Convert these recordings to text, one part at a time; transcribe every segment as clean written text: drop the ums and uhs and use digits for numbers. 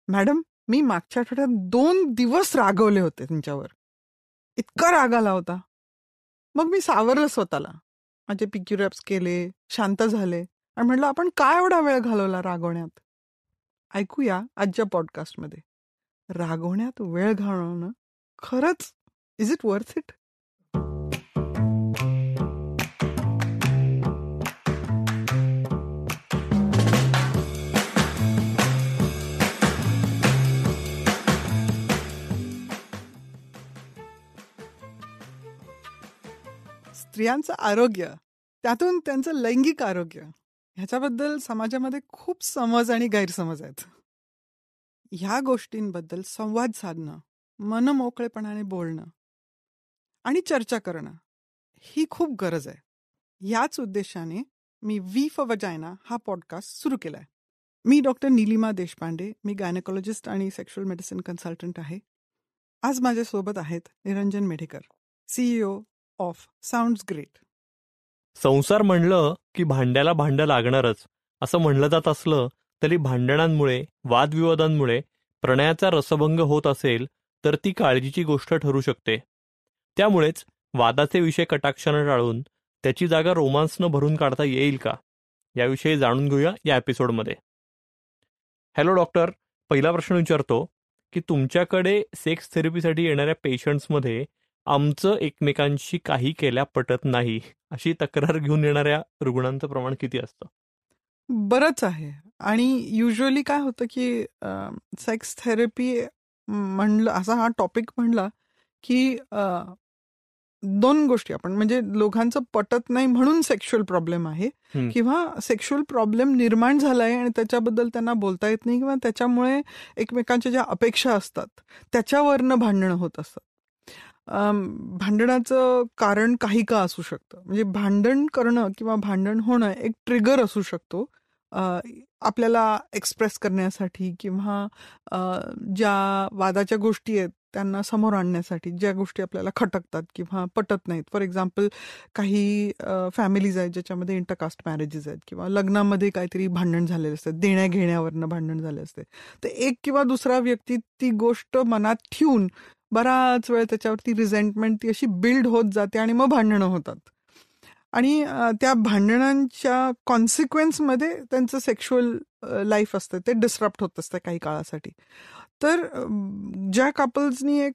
Madam, मी मागच्या आठवड्यात 2 दिवस रागवले होते तुमच्यावर. इतका राग आला होता. मग मी सावरलं स्वतःला. माझे पिक्यू रॅप्स केले, शांत झाले आणि म्हटलं आपण काय एवढा वेळ घालवला रागवण्यात. ऐकूया आजच्या पॉडकास्टमध्ये. रागवण्यात वेळ घालवणं खरंच इज इट वर्थ इट? स्त्रियांचं आरोग्य, त्यातून त्यांचं लैंगिक आरोग्य, ह्याच्याबद्दल समाजामध्ये खूप समज आणि गैरसमज आहेत. ह्या गोष्टींबद्दल संवाद साधणं, मनमोकळेपणाने बोलणं आणि चर्चा करणं ही खूप गरज आहे. याच उद्देशाने मी वी फॉर वजायना हा पॉडकास्ट सुरू केलाय. मी डॉक्टर नीलिमा देशपांडे, मी गायनेकोलॉजिस्ट आणि सेक्शुअल मेडिसिन कन्सल्टंट आहे. आज माझ्यासोबत आहेत Niranjan Medhekar, CEO of sounds great. संसार म्हणलं की भांड्याला भांडं लागणारच असं म्हणलं जात असलं तरी भांडणांमुळे, वादविवादांमुळे प्रणयाचा रसभंग होत असेल तर ती काळजीची गोष्ट ठरू शकते. त्यामुळेच वादाचे विषय कटाक्षानं टाळून त्याची जागा रोमांसनं भरून काढता येईल का, याविषयी जाणून घेऊया या एपिसोडमध्ये. हॅलो डॉक्टर, पहिला प्रश्न विचारतो की तुमच्याकडे सेक्स थेरपीसाठी येणाऱ्या पेशंट्समध्ये आमचं एकमेकांशी काही केल्या पटत नाही अशी तक्रार घेऊन येणाऱ्या रुग्णांचं प्रमाण किती असतं? बरंच आहे. आणि युजली काय होतं की सेक्स थेरपी म्हणलं, असा हा टॉपिक म्हणला की 2 गोष्टी आपण म्हणजे लोकांचं पटत नाही म्हणून सेक्शुअल प्रॉब्लेम आहे, किंवा सेक्शुअल प्रॉब्लेम निर्माण झालाय आणि त्याच्याबद्दल त्यांना बोलता येत नाही, किंवा त्याच्यामुळे एकमेकांच्या ज्या अपेक्षा असतात त्याच्यावरनं भांडणं होत असतात. भांडणाचं कारण काही का असू शकतं. म्हणजे भांडण करणं किंवा भांडण होणं एक ट्रिगर असू शकतो आपल्याला एक्सप्रेस करण्यासाठी, किंवा ज्या वादाच्या गोष्टी आहेत त्यांना समोर आणण्यासाठी, ज्या गोष्टी आपल्याला खटकतात किंवा पटत नाहीत. फॉर एक्झाम्पल, काही फॅमिलीज आहेत ज्याच्यामध्ये इंटरकास्ट मॅरेजेस आहेत, किंवा लग्नामध्ये काहीतरी भांडण झालेले असतात, देण्या घेण्यावरनं भांडण झाले असते. तर एक किंवा दुसरा व्यक्ती ती गोष्ट मनात ठेवून बराच वेळ त्याच्यावरती रिझेंटमेंट ती अशी बिल्ड होत जाते आणि मग भांडणं होतात. आणि त्या भांडणांच्या कॉन्सिक्वेन्समध्ये त्यांचं सेक्शुअल लाईफ असतं ते डिस्टर्ब होत असतं काही काळासाठी. तर ज्या कपल्सनी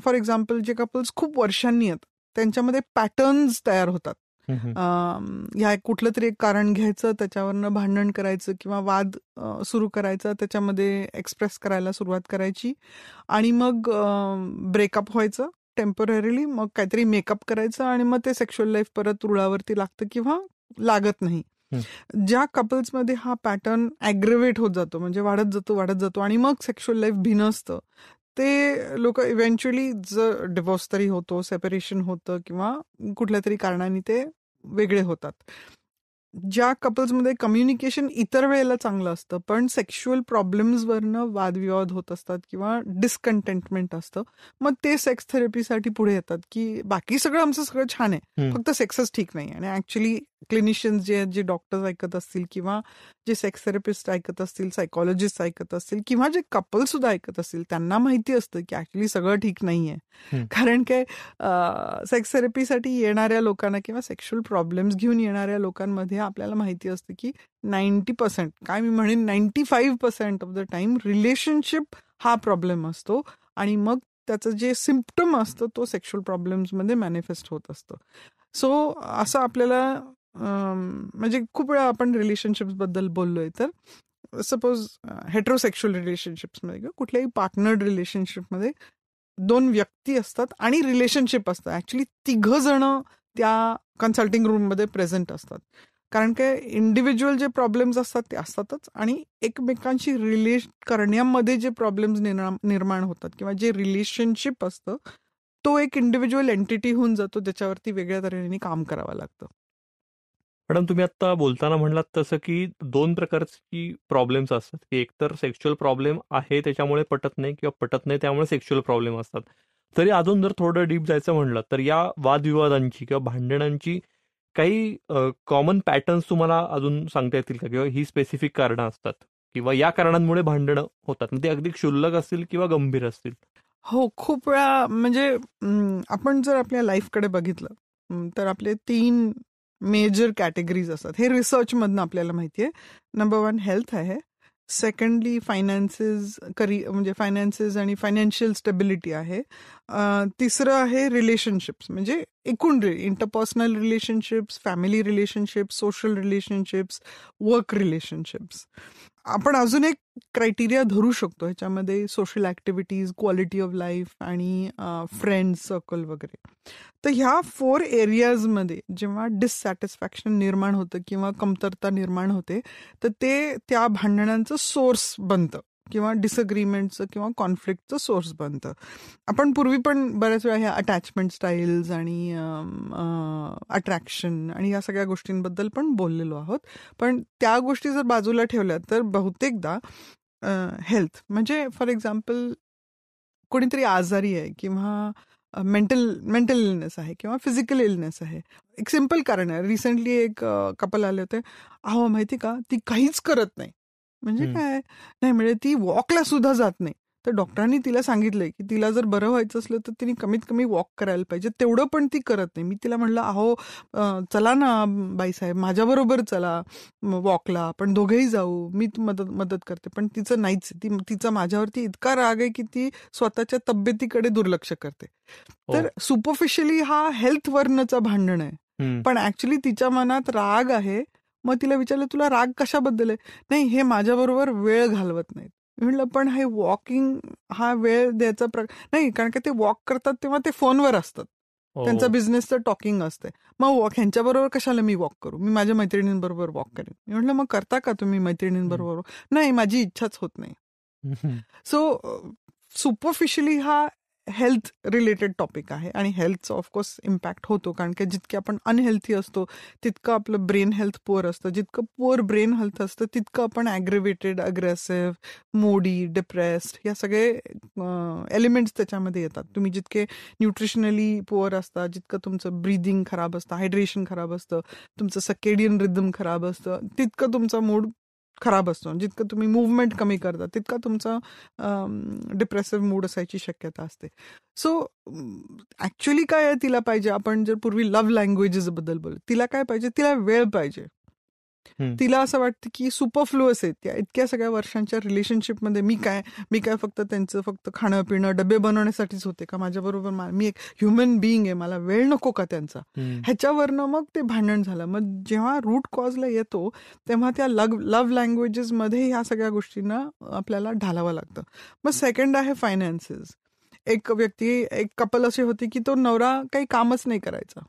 फॉर एक्झाम्पल जे कपल्स खूप वर्षांनी आहेत त्यांच्यामध्ये पॅटर्न्स तयार होतात. ह्या कुठलं तरी एक कारण घ्यायचं, त्याच्यावरनं भांडण करायचं किंवा वाद सुरू करायचा, त्याच्यामध्ये एक्सप्रेस करायला सुरुवात करायची आणि मग ब्रेकअप व्हायचं टेम्पररीली, मग काहीतरी मेकअप करायचं आणि मग ते सेक्शुअल लाईफ परत रुळावरती लागतं किंवा लागत नाही. ज्या कपल्समध्ये हा पॅटर्न ॲग्रेवेट होत जातो, म्हणजे वाढत जातो आणि मग सेक्शुअल लाईफ भिनसतं, ते लोक इव्हेंच्युअली जर डिवोर्स तरी होतो, सेपरेशन होतं किंवा कुठल्या तरी कारणाने ते वेगळे होतात. ज्या कपल्समध्ये कम्युनिकेशन इतर वेळेला चांगलं असतं पण सेक्शुअल प्रॉब्लेम्सवरनं वादविवाद होत असतात किंवा डिस्कंटेंटमेंट असतं, मग ते सेक्स थेरपीसाठी पुढे येतात की बाकी सगळं आमचं सगळं छान आहे, फक्त सेक्सच ठीक नाही. आणि ऍक्च्युली क्लिनिशियन्स जे आहेत, जे डॉक्टर्स ऐकत असतील किंवा जे सेक्स थेरपिस्ट ऐकत असतील, सायकोलॉजिस्ट ऐकत असतील किंवा जे कपल सुद्धा ऐकत असतील, त्यांना माहिती असतं की ऍक्च्युली सगळं ठीक नाहीये. कारण काय, सेक्स थेरपीसाठी येणाऱ्या लोकांना किंवा सेक्शुअल प्रॉब्लेम्स घेऊन येणाऱ्या लोकांमध्ये आपल्याला माहिती असतं की 90%, काय मी म्हणेन 95% ऑफ द टाइम रिलेशनशिप हा प्रॉब्लेम असतो आणि मग त्याचं जे सिम्पटम असतं तो सेक्शुअल प्रॉब्लेम्समध्ये मॅनिफेस्ट होत असतं. सो असं आपल्याला म्हणजे खूप वेळा आपण रिलेशनशिप्स बद्दल बोललोय, तर सपोज हेटेरोसेक्शुअल रिलेशनशिप्समध्ये किंवा कुठल्याही पार्टनर्ड रिलेशनशिपमध्ये 2 व्यक्ती असतात आणि रिलेशनशिप असतं. ऍक्च्युली 3 जण त्या कन्सल्टिंग रूममध्ये प्रेझेंट असतात. कारण काय, इंडिव्हिज्युअल जे प्रॉब्लेम्स असतात ते असतातच आणि एकमेकांशी रिलेट करण्यामध्ये जे प्रॉब्लेम्स निर्माण होतात किंवा जे रिलेशनशिप असतं तो एक इंडिव्हिज्युअल एंटिटी होऊन जातो, ज्याच्यावरती वेगळ्या तऱ्हेने काम करावं लागतं. मॅडम, तुम्ही आता बोलताना म्हणलात तसं की 2 प्रकारची प्रॉब्लेम्स असतात, की एकतर सेक्शुअल प्रॉब्लेम आहे त्याच्यामुळे पटत नाही किंवा पटत नाही त्यामुळे सेक्शुअल प्रॉब्लेम असतात. तरी अजून जर थोडं डीप जायचं म्हणलं तर या वादविवादांची किंवा भांडणांची काही कॉमन पॅटर्न्स तुम्हाला अजून सांगता येतील का, किंवा ही स्पेसिफिक कारणं असतात? किंवा या कारणांमुळे भांडणं होतात, ते अगदी क्षुल्लक असतील किंवा गंभीर असतील. हो, खूप वेळा म्हणजे आपण जर आपल्या लाईफकडे बघितलं तर आपले 3 मेजर कॅटेगरीज असतात. हे रिसर्चमधनं आपल्याला माहिती आहे. नंबर 1 हेल्थ आहे. सेकंडली फायनान्सेस म्हणजे फायनान्सेस आणि फायनान्शियल स्टेबिलिटी आहे. तिसरं आहे रिलेशनशिप्स, म्हणजे एकूण interpersonal relationships, family relationships, social relationships, work relationships. आपण अजून एक क्रायटेरिया धरू शकतो ह्याच्यामध्ये social activities, quality of life आणि फ्रेंड सर्कल वगैरे. तर ह्या 4 एरियाजमध्ये जेव्हा डिससॅटिस्फॅक्शन निर्माण होतं किंवा कमतरता निर्माण होते तर ते त्या भांडणांचं सोर्स बनतं किंवा डिसअग्रीमेंटचं किंवा कॉन्फ्लिक्टचं सोर्स बनतं. आपण पूर्वी पण बऱ्याच वेळा ह्या अटॅचमेंट स्टाईल्स आणि अट्रॅक्शन आणि या सगळ्या गोष्टींबद्दल पण बोललेलो आहोत. पण त्या गोष्टी जर बाजूला ठेवल्या तर बहुतेकदा हेल्थ म्हणजे फॉर एक्झाम्पल कोणीतरी आजारी आहे किंवा मेंटल इलनेस आहे किंवा फिजिकल इलनेस आहे. एक सिम्पल कारण आहे. रिसेंटली एक कपल आले होते. अहो माहिती का, ती काहीच करत नाही. म्हणजे काय नाही, म्हणजे ती वॉकला सुद्धा जात नाही. तर डॉक्टरांनी तिला सांगितलंय की तिला जर बरं व्हायचं असलं तर तिने कमीत कमी वॉक करायला पाहिजे. तेवढं पण ती करत नाही. मी तिला म्हणलं, अहो चला ना बाईसाहेब, माझ्याबरोबर चला वॉकला, आपण दोघेही जाऊ, मी मदत करते. पण तिचं नाहीच. तिचा माझ्यावरती इतका राग आहे की ती स्वतःच्या तब्येतीकडे दुर्लक्ष करते. तर सुपरफिशियली हा हेल्थ वरनचा भांडण आहे, पण ऍक्च्युली तिच्या मनात राग आहे. मग तिला विचारलं, तुला राग कशाबद्दल आहे? नाही, हे माझ्याबरोबर वेळ घालवत नाहीत. म्हणलं, पण हे वॉकिंग हा वेळ द्यायचा नाही, कारण का ते वॉक करतात तेव्हा ते फोनवर असतात, त्यांचा बिझनेसचं टॉकिंग असते. मग ह्यांच्याबरोबर कशाला मी वॉक करू, मी माझ्या मैत्रिणींबरोबर वॉक करेन. मी म्हटलं, मग करता का तुम्ही मैत्रिणींबरोबर? नाही, माझी इच्छाच होत नाही. सो सुपरफिशियली हा हेल्थ रिलेटेड टॉपिक आहे आणि हेल्थचा ऑफकोर्स इम्पॅक्ट होतो, कारण की जितके आपण अनहेल्थी असतो तितकं आपलं ब्रेन हेल्थ पुअर असतं. जितकं पुअर ब्रेन हेल्थ असतं तितकं आपण ॲग्रेवेटेड, अग्रेसिव्ह, मोडी, डिप्रेस्ड या सगळे एलिमेंट्स त्याच्यामध्ये येतात. तुम्ही जितके न्यूट्रिशनली पुअर असता, जितकं तुमचं ब्रीदिंग खराब असतं, हायड्रेशन खराब असतं, तुमचं सर्केडियन रिदम खराब असतं, तितकं तुमचा मूड खराब असतो. जितकं तुम्ही मुवमेंट कमी करता तितका तुमचा डिप्रेसिव्ह मूड असायची शक्यता असते. सो ऍक्च्युली काय आहे, तिला पाहिजे, आपण जर पूर्वी लव्ह लँग्वेजेस बद्दल बोललो, तिला काय पाहिजे, तिला वेळ पाहिजे. तिला असं वाटतं की सुपरफ्लुअस आहे त्या इतक्या सगळ्या वर्षांच्या रिलेशनशिपमध्ये मी काय फक्त त्यांचं फक्त खाणं पिणं डबे बनवण्यासाठीच होते का, माझ्याबरोबर मी एक ह्युमन बिईंग आहे, मला वेळ नको का त्यांचा? ह्याच्यावरनं मग ते भांडण झालं. मग जेव्हा रूट कॉजला येतो तेव्हा त्या लव्ह लँग्वेजेस मध्ये ह्या सगळ्या गोष्टींना आपल्याला ढालावं लागतं. मग सेकंड आहे फायनान्सेस. एक कपल अशी होती की तो नवरा काही कामच नाही करायचा.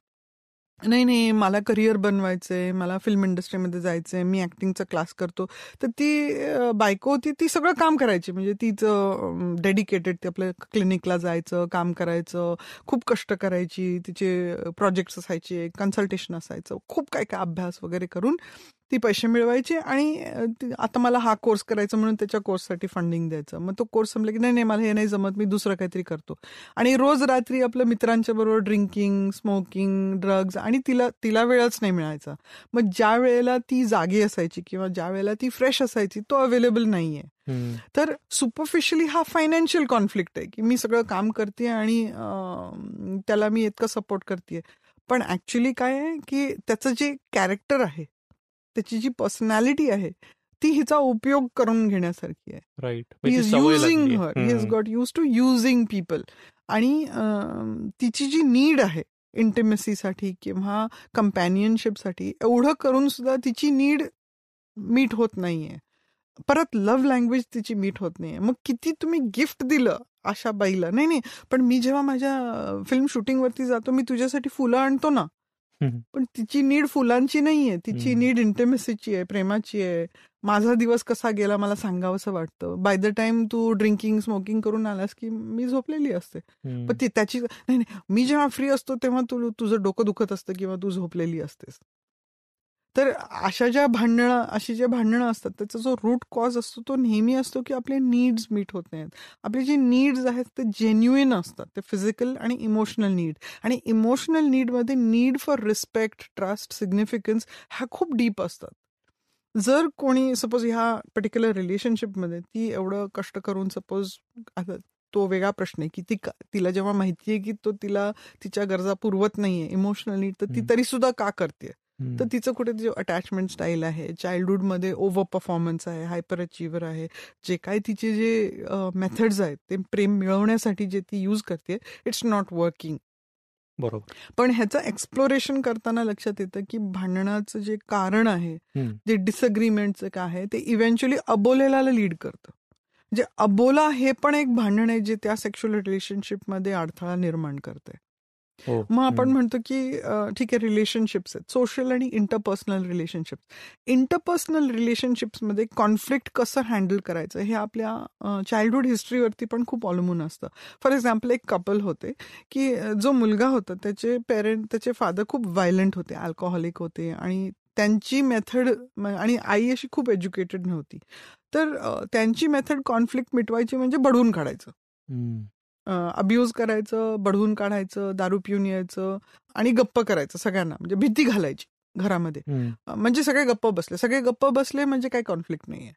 नाही, मला करिअर बनवायचंय, मला फिल्म इंडस्ट्रीमध्ये जायचंय, मी ऍक्टिंगचा क्लास करतो. तर ती बायको होती, ती सगळं काम करायची. म्हणजे तिचं डेडिकेटेड, ते आपल्या क्लिनिकला जायचं, काम करायचं, खूप कष्ट करायची, तिचे प्रोजेक्ट्स असायचे, कन्सल्टेशन असायचं, खूप काय काय अभ्यास वगैरे करून ती पैसे मिळवायची. आणि आता मला हा कोर्स करायचा म्हणून त्याच्या कोर्ससाठी फंडिंग द्यायचं. मग तो कोर्स संपला की नाही, मला हे नाही जमत, मी दुसरं काहीतरी करतो. आणि रोज रात्री आपल्या मित्रांच्या बरोबर ड्रिंकिंग, स्मोकिंग, ड्रग्ज, आणि तिला वेळच नाही मिळायचा. मग ज्या वेळेला ती जागी असायची किंवा ज्या वेळेला ती फ्रेश असायची तो अवेलेबल नाहीये. तर सुपरफिशियली हा फायनान्शियल कॉन्फ्लिक्ट आहे की मी सगळं काम करते आणि त्याला मी इतकं सपोर्ट करते. पण ऍक्च्युली काय आहे की त्याचं जे कॅरेक्टर आहे, त्याची जी पर्सनॅलिटी आहे, ती हिचा उपयोग करून घेण्यासारखी आहे. Right. He is using her, he is got use to using people. आणि तिची जी नीड आहे इंटिमेसीसाठी किंवा कंपॅनियनशिपसाठी, एवढं करून सुद्धा तिची नीड मीट होत नाहीये. परत लव्ह लँग्वेज तिची मीट होत नाहीये. मग किती तुम्ही गिफ्ट दिलं अशा बाईला, नाही, पण मी जेव्हा माझ्या फिल्म शूटिंगवरती जातो मी तुझ्यासाठी फुलं आणतो ना, पण तिची नीड फुलांची नाहीये, तिची नीड इंटिमेसीची आहे, प्रेमाची आहे. माझा दिवस कसा गेला मला सांगावंसं वाटतं. बाय द टाइम तू ड्रिंकिंग स्मोकिंग करून आलास की मी झोपलेली असते. पण ती त्याची नाही, मी जेव्हा फ्री असतो तेव्हा तुझं डोकं दुखत असतं किंवा तू झोपलेली असतेस. तर अशी जे भांडणं असतात त्याचा जो रूट कॉज असतो तो नेहमी असतो की आपले नीड्स मीट होत नाहीत. आपले जे नीड्स आहेत ते जेन्युइन असतात, ते फिजिकल आणि इमोशनल नीड. आणि इमोशनल नीडमध्ये need for respect, trust, significance ह्या खूप डीप असतात. जर कोणी सपोज ह्या पर्टिक्युलर रिलेशनशिपमध्ये ती एवढं कष्ट करून सपोज, आता तो वेगळा प्रश्न आहे की तिला जेव्हा माहितीये की तो तिला तिच्या गरजा पुरवत नाहीये इमोशनली, तर ती तरी सुद्धा का करते, तर तिचं कुठे जे अटॅचमेंट स्टाईल आहे, चाइल्डहुडमध्ये ओव्हर परफॉर्मन्स आहे, हायपर अचिव्हर आहे, जे काय तिचे जे मेथड्स आहेत ते प्रेम मिळवण्यासाठी जे ती यूज करते, इट्स नॉट वर्किंग. बरोबर. पण ह्याचं एक्सप्लोरेशन करताना लक्षात येतं की भांडणाचं जे कारण आहे, जे डिसअग्रीमेंटचं काय आहे, ते इव्हेंच्युअली अबोलेला लीड करतं. म्हणजे अबोला हे पण एक भांडण आहे जे त्या सेक्शुअल रिलेशनशिपमध्ये अडथळा निर्माण करते. मग आपण म्हणतो की ठीक आहे, रिलेशनशिप्स आहेत, सोशल आणि इंटरपर्सनल रिलेशनशिप्स. इंटरपर्सनल रिलेशनशिप्समध्ये कॉन्फ्लिक्ट कसं हँडल करायचं हे आपल्या चाइल्डहुड हिस्ट्रीवरती पण खूप अवलंबून असतं. फॉर एक्झाम्पल, एक कपल होते की जो मुलगा होता त्याचे फादर खूप व्हायलंट होते, अल्कोहॉलिक होते, आणि त्यांची मेथड, आणि आई अशी खूप एज्युकेटेड नव्हती, तर त्यांची मेथड कॉन्फ्लिक्ट मिटवायची म्हणजे बढवून काढायचं, अब्यूज करायचं, बढवून काढायचं, दारू पिऊन यायचं आणि गप्प करायचं सगळ्यांना, म्हणजे भीती घालायची घरामध्ये, म्हणजे सगळे गप्प बसले म्हणजे काही कॉन्फ्लिक्ट नाहीये.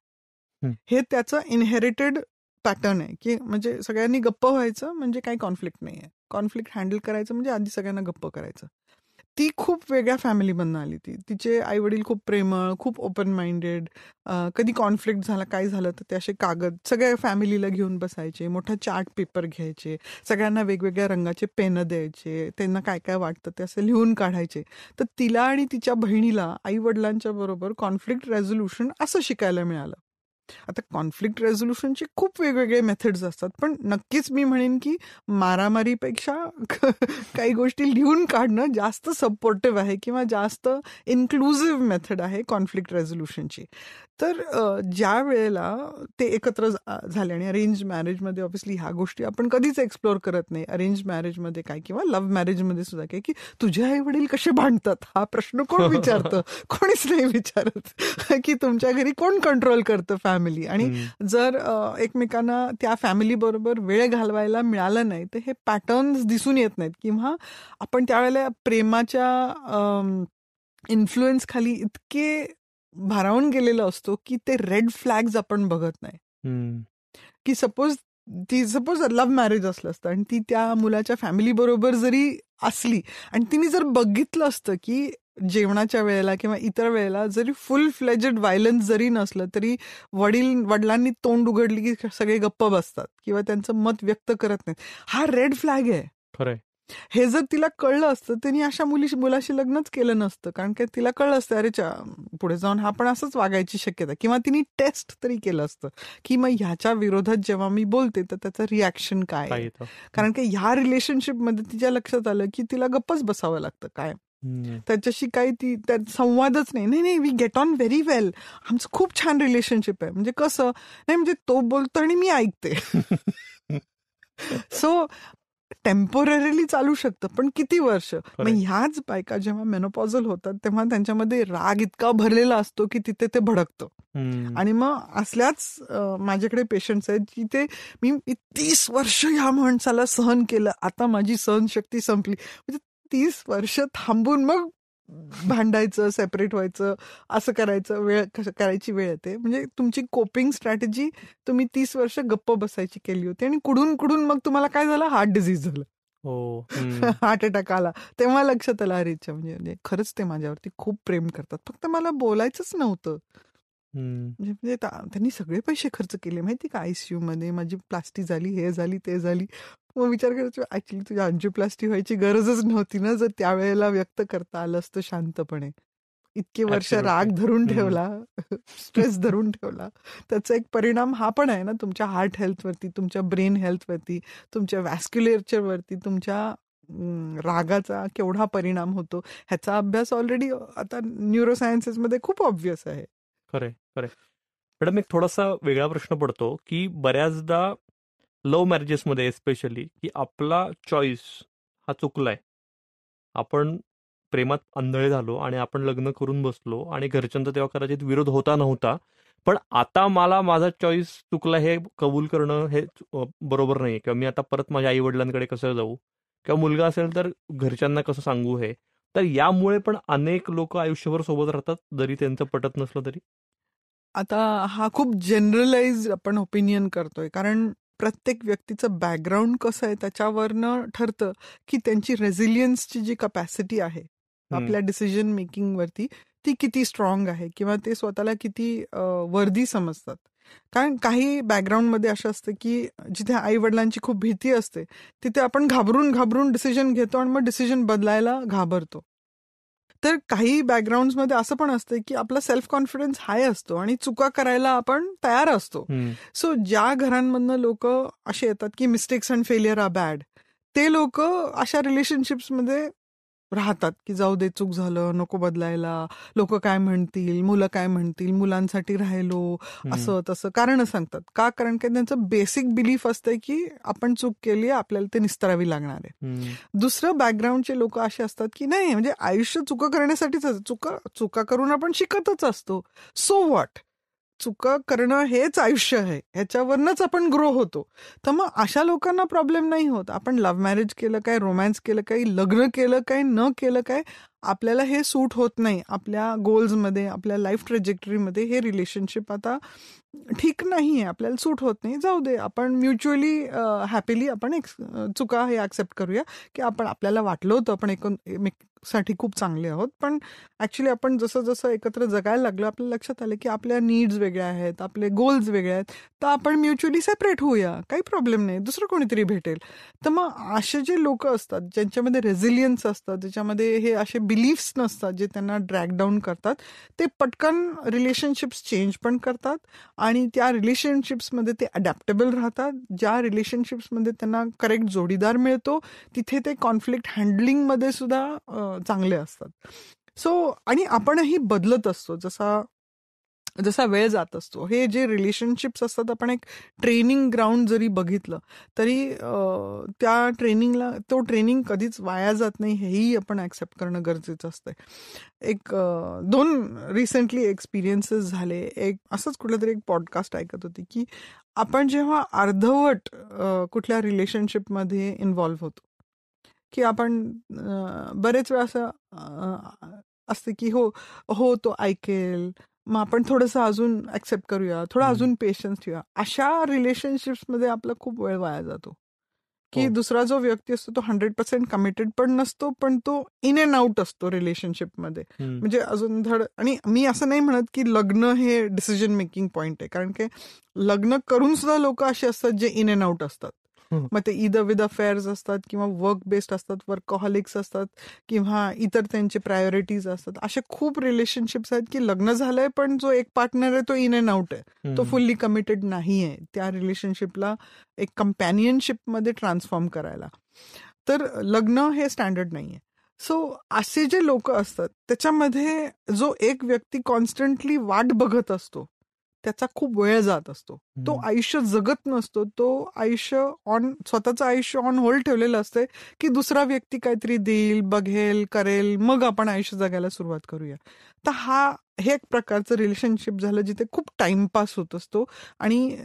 हे त्याचं इनहेरिटेड पॅटर्न आहे की म्हणजे सगळ्यांनी गप्प व्हायचं म्हणजे काही कॉन्फ्लिक्ट नाहीये. कॉन्फ्लिक्ट हँडल करायचं म्हणजे आधी सगळ्यांना गप्प करायचं. ती खूप वेगळ्या फॅमिलीमधनं आली. तिचे आई वडील खूप प्रेमळ, खूप ओपन माइंडेड. कधी कॉन्फ्लिक्ट झाला, काय झालं तर ते असे कागद सगळ्या फॅमिलीला घेऊन बसायचे, मोठा चार्ट पेपर घ्यायचे, सगळ्यांना वेगवेगळ्या रंगाचे पेन द्यायचे, त्यांना काय काय वाटतं ते असं लिहून काढायचे. तर तिला आणि तिच्या बहिणीला आई वडिलांच्या बरोबर कॉन्फ्लिक्ट रेझोल्युशन असं शिकायला मिळालं. आता कॉन्फ्लिक्ट रेझोल्युशनचे खूप वेगवेगळे मेथड्स असतात, पण नक्कीच मी म्हणेन की मारामारीपेक्षा काही गोष्टी लिहून काढणं जास्त सपोर्टिव्ह आहे किंवा जास्त इन्क्लुझिव्ह मेथड आहे कॉन्फ्लिक्ट रेझोल्युशनची. तर ज्या वेळेला ते एकत्र झाले, आणि अरेंज मॅरेजमध्ये ऑब्व्हियसली ह्या गोष्टी आपण कधीच एक्सप्लोर करत नाही, अरेंज मॅरेजमध्ये काय किंवा लव्ह मॅरेजमध्ये सुद्धा काय, की तुझे आई वडील कसे भांडतात हा प्रश्न कोण विचारतं? कोणीच नाही विचारत की तुमच्या घरी कोण कंट्रोल करतं फॅमिली. आणि जर एकमेकांना त्या फॅमिली बरोबर वेळ घालवायला मिळालं नाही तर हे पॅटर्न्स दिसून येत नाहीत, किंवा आपण त्यावेळेला प्रेमाच्या इन्फ्लुएन्स खाली इतके भारावून गेलेलो असतो की ते रेड फ्लॅग्स आपण बघत नाही. की सपोज लव्ह मॅरेज असलं असतं आणि ती त्या मुलाच्या फॅमिली बरोबर जरी असली आणि तिने जर बघितलं असतं की जेवणाच्या वेळेला किंवा इतर वेळेला जरी फुल फ्लेजेड व्हायलन्स जरी नसलं तरी वडिलांनी तोंड उघडली की सगळे गप्प बसतात किंवा त्यांचं मत व्यक्त करत नाहीत, हा रेड फ्लॅग आहे. खरंय. हे जर तिला कळलं असतं त्यांनी अशा मुलाशी लग्नच केलं नसतं, कारण की तिला कळलं असतं अरे पुढे जाऊन हा पण असंच वागायची शक्यता, किंवा तिने टेस्ट तरी केलं असतं की मग ह्याच्या विरोधात जेव्हा मी बोलते तर त्याचं रिॲक्शन काय आहे. कारण की ह्या रिलेशनशिपमध्ये तिच्या लक्षात आलं की तिला गप्पच बसावं लागतं काय, त्याच्याशी काही संवादच नाही, वी गेट ऑन व्हेरी वेल, आमचं खूप छान रिलेशनशिप आहे. म्हणजे कसं नाही, म्हणजे तो बोलतो आणि मी ऐकते. सो टेम्पोररीली चालू शकतं, पण किती वर्ष. मग ह्याच बायका जेव्हा मेनोपॉझल होतात तेव्हा त्यांच्यामध्ये राग इतका भरलेला असतो की तिथे ते भडकतं. आणि मग असल्याच माझ्याकडे पेशंट्स आहेत की ते मी 30 वर्ष ह्या माणसाला सहन केलं, आता माझी सहनशक्ती संपली. म्हणजे 30 वर्ष थांबून मग भांडायचं, सेपरेट व्हायचं, असं करायची वेळ येते. म्हणजे तुमची कोपिंग स्ट्रॅटेजी तुम्ही 30 वर्ष गप्प बसायची केली होती आणि कुडून मग तुम्हाला काय झालं, हार्ट डिझीज झालं, हार्ट अटॅक आला. तेव्हा लक्षात आलं अरे म्हणजे खरंच ते माझ्यावरती खूप प्रेम करतात, फक्त मला बोलायचंच नव्हतं. म्हणजे त्यांनी सगळे पैसे खर्च केले माहिती का, आयसीयू मध्ये माझी प्लास्टी झाली, हे झाली, ते झाली. मग विचार करायचो ऍक्च्युली तुझ्या अंजिओप्लास्टी व्हायची गरजच नव्हती ना, जर त्यावेळेला व्यक्त करता आलं असतं शांतपणे. इतके वर्ष राग धरून ठेवला, स्ट्रेस धरून ठेवला, त्याचा एक परिणाम हा पण आहे ना तुमच्या हार्ट हेल्थवरती, तुमच्या ब्रेन हेल्थवरती, तुमच्या वॅस्क्युलेचरवरती, तुमच्या रागाचा केवढा परिणाम होतो ह्याचा अभ्यास ऑलरेडी आता न्यूरोसायन्सेसमध्ये खूप ऑब्व्हियस आहे. खरे. मॅडम, एक थोडासा वेगळा प्रश्न पडतो की बऱ्याचदा लव्ह मॅरेजेसमध्ये एस्पेशली की आपला चॉईस हा चुकलाय, आपण प्रेमात आंधळे झालो आणि आपण लग्न करून बसलो आणि घरच्यांचा तेव्हा कदाचित विरोध होता नव्हता, पण आता मला माझा चॉईस चुकला हे कबूल करणं हे बरोबर नाही, किंवा मी आता परत माझ्या आई वडिलांकडे कसं जाऊ, किंवा मुलगा असेल तर घरच्यांना कसं सांगू हे. तर यामुळे पण अनेक लोक आयुष्यभर सोबत राहतात जरी त्यांचं पटत नसलं तरी. आता हा खूप जनरलाइज आपण ओपिनियन करतोय, कारण प्रत्येक व्यक्तीचं बॅकग्राऊंड कसं आहे त्याच्यावरनं ठरतं की त्यांची रेझिलियन्सची जी कपॅसिटी आहे आपल्या डिसिजन मेकिंग वरती ती किती स्ट्रॉंग आहे किंवा ते स्वतःला किती वर्दी समजतात. कारण काही बॅकग्राऊंडमध्ये असं असतं की जिथे आई वडिलांची खूप भीती असते तिथे आपण घाबरून घाबरून डिसिजन घेतो आणि मग डिसिजन बदलायला घाबरतो. तर काही बॅकग्राऊंडमध्ये असं पण असतं की आपला सेल्फ कॉन्फिडन्स हाय असतो आणि चुका करायला आपण तयार असतो. सो ज्या घरांमधनं लोक असे येतात की mistakes and failure are bad, ते लोक अशा रिलेशनशिप्समध्ये राहतात की जाऊ दे, चूक झालं, नको बदलायला, लोक काय म्हणतील, मुलं काय म्हणतील, मुलांसाठी राहिलो, असं तसं कारण सांगतात. का? कारण की त्यांचं बेसिक बिलीफ असतंय की आपण चूक केली, आपल्याला ते निस्तरावी लागणार आहे. दुसरं बॅकग्राऊंडचे लोक असे असतात की नाही, म्हणजे आयुष्य चुका करण्यासाठीच, चुका करून आपण शिकतच असतो, सो व्हॉट, चुका करणं हेच आयुष्य आहे, ह्याच्यावरनच आपण ग्रो होतो. तर मग अशा लोकांना प्रॉब्लेम नाही होत. आपण लव्ह मॅरेज केलं काय, रोमॅन्स केलं काय, लग्न केलं काय, न केलं काय, आपल्याला हे सूट होत नाही. आपल्या गोल्समध्ये, आपल्या लाईफ ट्रॅजेक्टरीमध्ये हे रिलेशनशिप आता ठीक नाही आहे, आपल्याला सूट होत नाही, जाऊ दे, आपण म्युच्युअली हॅपीली आपण चुका हे ऍक्सेप्ट करूया की आपल्याला वाटलं होतं आपण एकमेकांसाठी खूप चांगले आहोत, पण ऍक्च्युली आपण जसं जसं एकत्र जगायला लागलो आपल्याला लक्षात आलं की आपल्या नीड्स वेगळ्या आहेत, आपले गोल्स वेगळे आहेत, तर आपण म्युच्युअली सेपरेट होऊया, काही प्रॉब्लेम नाही, दुसरं कोणीतरी भेटेल. तर मग असे जे लोक असतात ज्यांच्यामध्ये रेझिलियन्स असतात, ज्याच्यामध्ये हे असे बिलीफ्स नसतात जे त्यांना ड्रॅग डाऊन करतात, ते पटकन रिलेशनशिप्स चेंज पण करतात आणि त्या रिलेशनशिप्समध्ये ते अडॅप्टेबल राहतात. ज्या रिलेशनशिप्समध्ये त्यांना करेक्ट जोडीदार मिळतो तिथे ते कॉन्फ्लिक्ट हँडलिंगमध्ये सुद्धा चांगले असतात. सो आणि आपणही बदलत असतो जसा वेळ जात असतो. हे जे रिलेशनशिप्स असतात, आपण एक ट्रेनिंग ग्राउंड जरी बघितलं तरी त्या ट्रेनिंग कधीच वाया जात नाही, हेही आपण ऍक्सेप्ट करणं गरजेचं असतं. एक 2 रिसेंटली एक्सपिरियन्सेस झाले. एक असंच कुठलं तरी एक पॉडकास्ट ऐकत होती की आपण जेव्हा अर्धवट कुठल्या रिलेशनशिपमध्ये इन्व्हॉल्व्ह होतो की आपण बरेच वेळा असं असते की हो तो ऐकेल, मग आपण थोडंसं अजून ऍक्सेप्ट करूया, थोडा अजून पेशन्स ठेवूया. अशा रिलेशनशिप्समध्ये आपला खूप वेळ वाया जातो की दुसरा जो व्यक्ती असतो तो 100% कमिटेड पण नसतो, पण तो इन अँड आउट असतो रिलेशनशिपमध्ये. म्हणजे अजून आणि मी असं नाही म्हणत की लग्न हे डिसिजन मेकिंग पॉइंट आहे, कारण की लग्न करून सुद्धा लोक असे असतात जे इन अँड आउट असतात. मग ते इदर विथ अफेअर्स असतात किंवा वर्क बेस्ड असतात, वर्कहॉलिक्स असतात किंवा इतर त्यांचे प्रायोरिटीज असतात. असे खूप रिलेशनशिप्स आहेत की लग्न झालंय पण जो एक पार्टनर आहे तो इन अँड आउट आहे, तो फुल्ली कमिटेड नाही आहे त्या रिलेशनशिपला एक कंपॅनियनशिपमध्ये ट्रान्सफॉर्म करायला. तर लग्न हे स्टँडर्ड नाहीये. सो असे जे लोक असतात त्याच्यामध्ये जो एक व्यक्ती कॉन्स्टंटली वाट बघत असतो त्याचा खूप वेळ जात असतो. तो आयुष्य जगत नसतो, तो स्वतःचं आयुष्य ऑन होल्ड ठेवलेलं असते की दुसरा व्यक्ती काहीतरी देईल, बघेल, करेल, मग आपण आयुष्य जगायला सुरुवात करूया. तर हे एक प्रकारचं रिलेशनशिप झालं जिथे खूप टाइमपास होत असतो आणि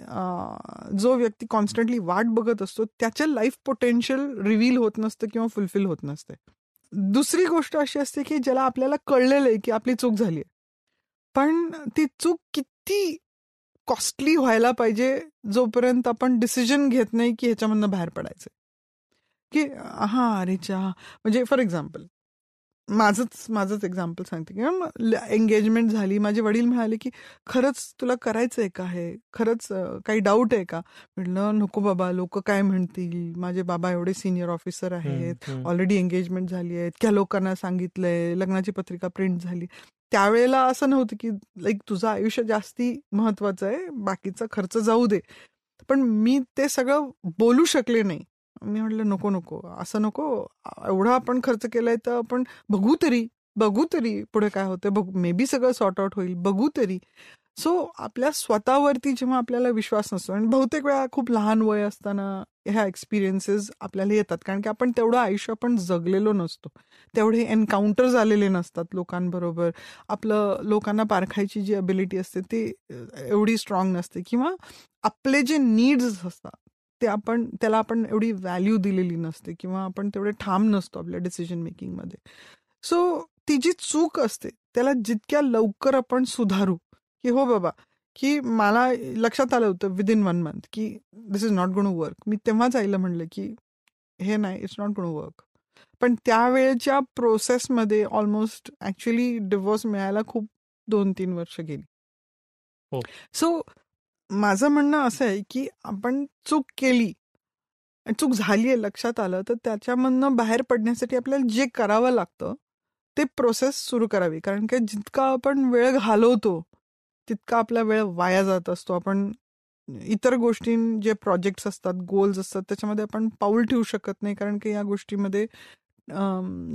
जो व्यक्ती कॉन्स्टंटली वाट बघत असतो त्याचे लाईफ पोटेन्शियल रिव्हील होत नसतं किंवा फुलफिल होत नसते. दुसरी गोष्ट अशी असते की ज्याला आपल्याला कळलेलं आहे की आपली चूक झाली आहे, पण ती चूक किती कॉस्टली व्हायला पाहिजे जोपर्यंत आपण डिसिजन घेत नाही की ह्याच्यामधनं बाहेर पडायचं, की अरेच्या, म्हणजे फॉर एक्झाम्पल माझंच एक्झाम्पल सांगते की एंगेजमेंट झाली, माझे वडील म्हणाले की खरंच तुला करायचंय का, हे खरंच काही डाऊट आहे का? म्हटलं नको बाबा, लोक काय म्हणतील, माझे बाबा एवढे सिनियर ऑफिसर आहेत, ऑलरेडी एंगेजमेंट झाली आहे, इतक्या लोकांना सांगितलंय, लग्नाची पत्रिका प्रिंट झाली. त्यावेळेला असं नव्हतं की तुझं आयुष्य जास्ती महत्वाचं आहे, बाकीचा खर्च जाऊ दे, पण मी ते सगळं बोलू शकले नाही. मी म्हटलं नको असं नको, एवढा आपण खर्च केलाय तर आपण बघू तरी पुढे काय होतं, मे बी सगळं सॉर्ट आउट होईल, बघू तरी. सो आपल्या स्वतःवरती जेव्हा आपल्याला विश्वास नसतो, आणि बहुतेक वेळा खूप लहान वय असताना ह्या एक्सपिरियन्सेस आपल्याला येतात, कारण की आपण तेवढं आयुष्य आपण जगलेलो नसतो, तेवढे एन्काउंटर्स आलेले नसतात लोकांबरोबर, आपलं लोकांना पारखायची जी अबिलिटी असते ती एवढी स्ट्रॉंग नसते, किंवा आपले जे नीड्स असतात त्याला आपण एवढी व्हॅल्यू दिलेली नसते, किंवा आपण तेवढे ठाम नसतो आपल्या डिसिजन मेकिंगमध्ये. सो ती जी चूक असते त्याला जितक्या लवकर आपण सुधारू की हो बाबा की मला लक्षात आलं होतं विदिन 1 मंथ की दिस इज नॉट गोण वर्क. मी तेव्हाच आईला म्हणलं की हे नाही, इट्स नॉट गोण वर्क. पण त्यावेळेच्या प्रोसेसमध्ये ऑलमोस्ट ऍक्च्युली डिवोर्स मिळायला खूप 2-3 वर्ष गेली. हो. सो माझं म्हणणं असं आहे की आपण चूक केली, चूक झाली आहे लक्षात आलं, तर त्याच्यामधनं बाहेर पडण्यासाठी आपल्याला जे करावं लागतं ते प्रोसेस सुरू करावी. कारण की जितका आपण वेळ घालवतो तितका आपला वेळ वाया जात असतो. आपण इतर गोष्टी, जे प्रोजेक्ट्स असतात, गोल्स असतात, त्याच्यामध्ये आपण पाऊल ठेवू शकत नाही. कारण की या गोष्टीमध्ये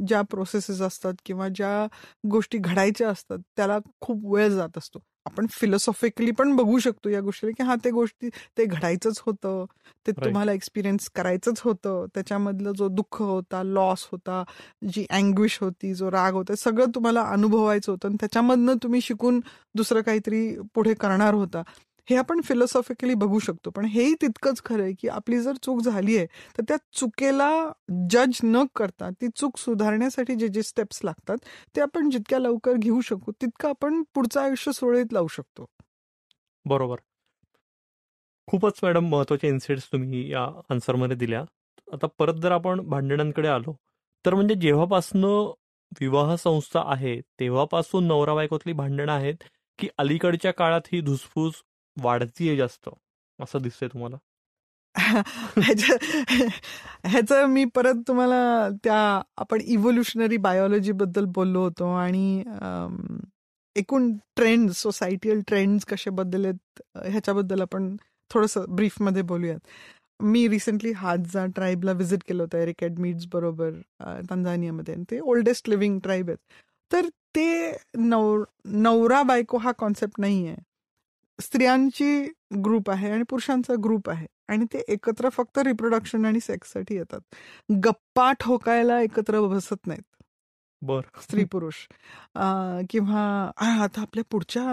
ज्या प्रोसेसेस असतात किंवा ज्या गोष्टी घडायच्या असतात त्याला खूप वेळ जात असतो. आपण फिलॉसॉफिकली पण बघू शकतो या गोष्टीला की हा, ते घडायचंच होतं, ते तुम्हाला एक्सपिरियन्स करायचंच होतं. त्याच्यामधलं जो दुःख होता, लॉस होता, जी अँग्विश होती, जो राग होता, सगळं तुम्हाला अनुभवायचं होतं आणि त्याच्यामधनं तुम्ही शिकून दुसरं काहीतरी पुढे करणार होता. हे आपण फिलॉसॉफिकली बघू शकतो. पण हेही तितकंच खरं आहे की आपली जर चूक झाली आहे तर त्या चुकेला जज न करता ती चूक सुधारण्यासाठी जे जे स्टेप्स लागतात ते आपण जितक्या लवकर घेऊ शकू तितकं आपण पुढचं आयुष्य सुरळीत लावू शकतो. बरोबर. खूपच मॅडम महत्वाचे इन्सिट्स तुम्ही या आन्सरमध्ये दिल्या. आता परत जर आपण भांडणांकडे आलो तर म्हणजे जेव्हापासनं विवाह संस्था आहे तेव्हापासून नवरा बायकोतली भांडणं आहेत की अलीकडच्या काळात ही धुसफूस वाढतीये जास्त असं दिसतंय तुम्हाला? ह्याचं मी परत तुम्हाला त्या आपण इव्होल्युशनरी बायोलॉजी बद्दल बोललो होतो आणि एकूण ट्रेंड, सोसायटीयल ट्रेंड्स कसे बदललेत ह्याच्याबद्दल आपण थोडंसं ब्रीफमध्ये बोलूयात. मी रिसेंटली हाजा ट्राईबला व्हिजिट केलं होतं एरिक एडमिट्स बरोबर तंझानियामध्ये. ते ओल्डेस्ट लिव्हिंग ट्राईब आहेत. तर ते नवरा बायको हा कॉन्सेप्ट नाही आहे. स्त्रियांची ग्रुप आहे आणि पुरुषांचा ग्रुप आहे आणि ते एकत्र फक्त रिप्रोडक्शन आणि सेक्ससाठी येतात. गप्पा ठोकायला एकत्र बसत नाहीत स्त्री पुरुष. किंवा आता आपल्या पुढच्या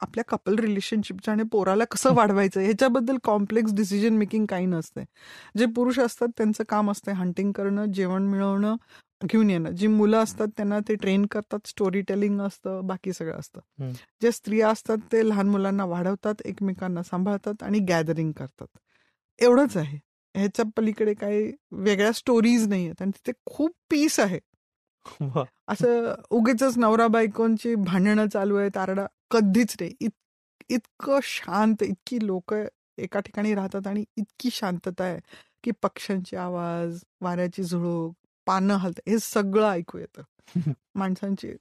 आपल्या कपल रिलेशनशिपच्या आणि पोराला कसं वाढवायचं ह्याच्याबद्दल कॉम्प्लेक्स डिसिजन मेकिंग काही नसते. जे पुरुष असतात त्यांचं काम असतं हंटिंग करणं, जेवण मिळवणं, घेऊन येणं. जी मुलं असतात त्यांना ते ट्रेन करतात, स्टोरी टेलिंग असतं, बाकी सगळं असतं. जे स्त्रिया असतात ते लहान मुलांना वाढवतात, एकमेकांना सांभाळतात आणि गॅदरिंग करतात. एवढंच आहे. ह्याच्या पलीकडे काही वेगळ्या स्टोरीज नाही आहेत आणि तिथे खूप पीस आहे. असं उगीच नवरा बायकोंची भांडणं चालू आहेत, आरडा कधीच नाही. इतकं शांत, इतकी लोक एका ठिकाणी राहतात आणि इतकी शांतता आहे की पक्ष्यांचे आवाज, वाऱ्याची झुळूक, पानं हलत, हे सगळं ऐकू येतं. माणसांची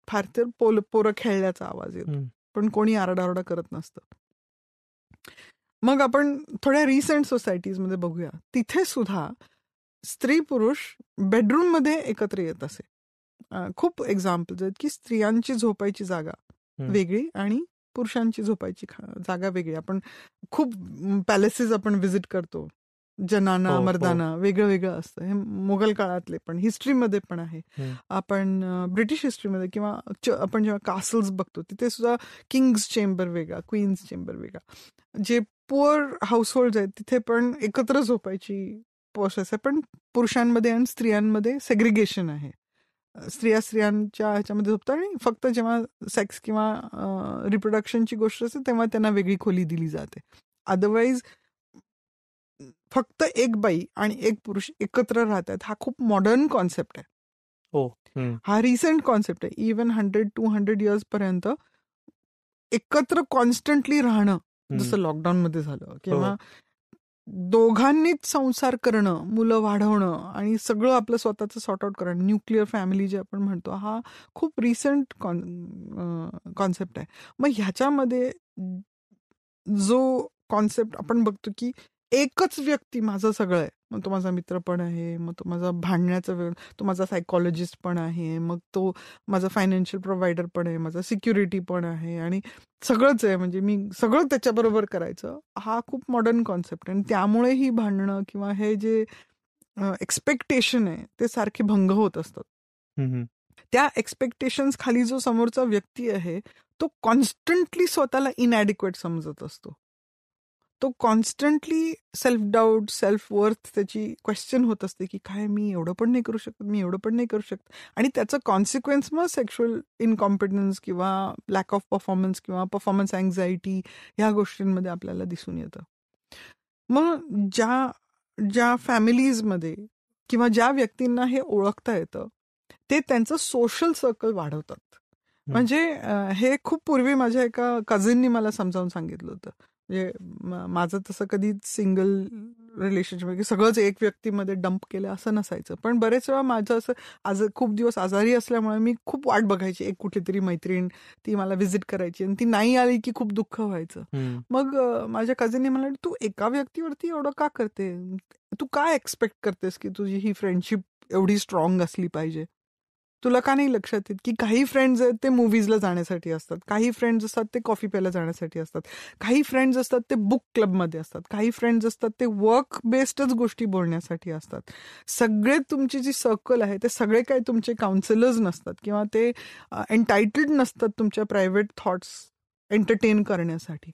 फार तर पोरं खेळल्याचा आवाज येतो, पण कोणी आरडाओरडा करत नसतं. मग आपण थोड्या रिसेंट सोसायटीजमध्ये बघूया. तिथे सुद्धा स्त्री पुरुष बेडरूम मध्ये एकत्र येत असे. खूप एक्झाम्पल्स आहेत की स्त्रियांची झोपायची जागा वेगळी आणि पुरुषांची झोपायची जागा वेगळी. आपण खूप पॅलेसेस आपण व्हिजिट करतो, जनाना मर्दाना वेगळं वेगळं असतं. हे मुघल काळातले पण हिस्ट्रीमध्ये पण आहे. आपण ब्रिटिश हिस्ट्रीमध्ये किंवा आपण जेव्हा कासल्स बघतो तिथे सुद्धा किंग्स चेंबर वेगळा, क्वीन्स चेंबर वेगळा. जे पुअर हाऊसहोल्ड आहेत तिथे पण एकत्र झोपायची प्रोसेस आहे. पण पुरुषांमध्ये आणि स्त्रियांमध्ये सेग्रिगेशन आहे. स्त्रियांच्या ह्याच्यामध्ये झोपतात आणि फक्त जेव्हा सेक्स किंवा रिप्रोडक्शनची गोष्ट असते तेव्हा त्यांना वेगळी खोली दिली जाते. अदरवाईज फक्त एक बाई आणि एक पुरुष एकत्र राहतात. हा खूप मॉडर्न कॉन्सेप्ट आहे. हा रिसेंट कॉन्सेप्ट आहे. इव्हन 100-200 इयर्स पर्यंत एकत्र कॉन्स्टंटली राहणं, जसं लॉकडाऊन मध्ये झालं, किंवा दोघांनीच संसार करणं, मुलं वाढवणं आणि सगळं आपलं स्वतःचं सॉर्ट आउट करणं, न्यूक्लिअर फॅमिली जे आपण म्हणतो, हा खूप रिसेंट कॉन्सेप्ट आहे. मग ह्याच्यामध्ये जो कॉन्सेप्ट आपण बघतो की एकच व्यक्ती माझं सगळं आहे, मग तो माझा मित्र पण आहे, मग तो माझा भांडण्याचा वेळ, तो माझा सायकोलॉजिस्ट पण आहे, मग तो माझा फायनान्शियल प्रोव्हायडर पण आहे, माझा सिक्युरिटी पण आहे आणि सगळंच आहे, म्हणजे मी सगळं त्याच्याबरोबर करायचं, हा खूप मॉडर्न कॉन्सेप्ट आहे. आणि त्यामुळे ही भांडणं किंवा हे जे एक्सपेक्टेशन आहे ते सारखे भंग होत असतात. त्या एक्सपेक्टेशन्स खाली जो समोरचा व्यक्ती आहे तो कॉन्स्टंटली स्वतःला इनॅडिक्वेट समजत असतो. तो constantly self doubt, self worth त्याची क्वेश्चन होत असते की काय मी एवढं पण नाही करू शकत, मी एवढं पण नाही करू शकत. आणि त्याचा कॉन्सिक्वेन्स मग सेक्शुअल इनकॉम्पिटन्स किंवा लॅक ऑफ परफॉर्मन्स किंवा परफॉर्मन्स अँझायटी ह्या गोष्टींमध्ये आपल्याला दिसून येतं. मग ज्या ज्या फॅमिलीजमध्ये किंवा ज्या व्यक्तींना हे ओळखता येतं ते त्यांचं सोशल सर्कल वाढवतात. म्हणजे हे खूप पूर्वी माझ्या एका कझिननी मला समजावून सांगितलं होतं. म्हणजे माझं तसं कधी सिंगल रिलेशनशिप सगळंच एक व्यक्तीमध्ये डंप केलं असं नसायचं. पण बरेच वेळा माझं असं आज खूप दिवस आजारी असल्यामुळे मी खूप वाट बघायची एक कुठली तरी मैत्रीण ती मला व्हिजिट करायची आणि ती नाही आली की खूप दुःख व्हायचं. मग माझ्या कझिनने मला तू एका व्यक्तीवरती एवढं का करते, तू काय एक्सपेक्ट करतेस की तुझी ही फ्रेंडशिप एवढी स्ट्रॉंग असली पाहिजे. तुला का नाही लक्षात येत की काही फ्रेंड्स आहेत ते मूवीजला जाण्यासाठी असतात, काही फ्रेंड्स असतात ते कॉफी प्यायला जाण्यासाठी असतात, काही फ्रेंड्स असतात ते बुक क्लबमध्ये असतात, काही फ्रेंड्स असतात ते वर्क बेस्डच गोष्टी बोलण्यासाठी असतात. सगळे तुमची जी सर्कल आहे ते सगळे काही तुमचे काउन्सिलर्स नसतात किंवा ते एंटायटल्ड नसतात तुमच्या प्रायव्हेट थॉट्स एंटरटेन करण्यासाठी.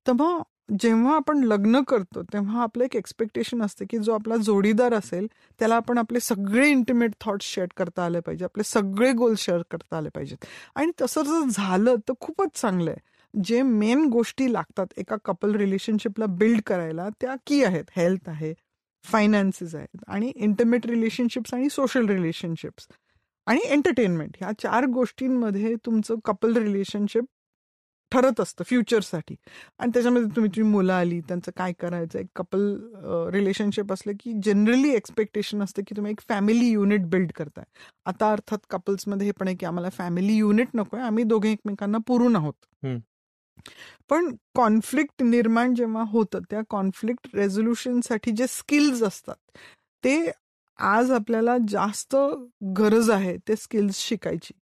तर मग जेव्हा आपण लग्न करतो तेव्हा आपलं एक एक्सपेक्टेशन असते की जो आपला जोडीदार असेल त्याला आपण आपले सगळे इंटिमेट थॉट्स शेअर करता आले पाहिजे, आपले सगळे गोल शेअर करता आले पाहिजेत. आणि तसं जर झालं तर खूपच चांगलं आहे. जे मेन गोष्टी लागतात एका कपल रिलेशनशिपला बिल्ड करायला त्या की आहेत, हेल्थ आहे, फायनान्सेस आहेत आणि इंटिमेट रिलेशनशिप्स आणि सोशल रिलेशनशिप्स आणि एंटरटेनमेंट. ह्या 4 गोष्टींमध्ये तुमचं कपल रिलेशनशिप ठरत असतं फ्युचरसाठी. आणि त्याच्यामध्ये तुमची मुलं आली, त्यांचं काय करायचं. एक कपल रिलेशनशिप असलं की जनरली एक्सपेक्टेशन असतं की तुम्ही एक फॅमिली युनिट बिल्ड करताय. आता अर्थात कपल्समध्ये हे पण आहे की आम्हाला फॅमिली युनिट नकोय, आम्ही दोघे एकमेकांना पुरून आहोत. पण कॉन्फ्लिक्ट निर्माण जेव्हा होतं त्या कॉन्फ्लिक्ट रेझोल्युशनसाठी जे स्किल्स असतात ते आज आपल्याला जास्त गरज आहे ते स्किल्स शिकायची.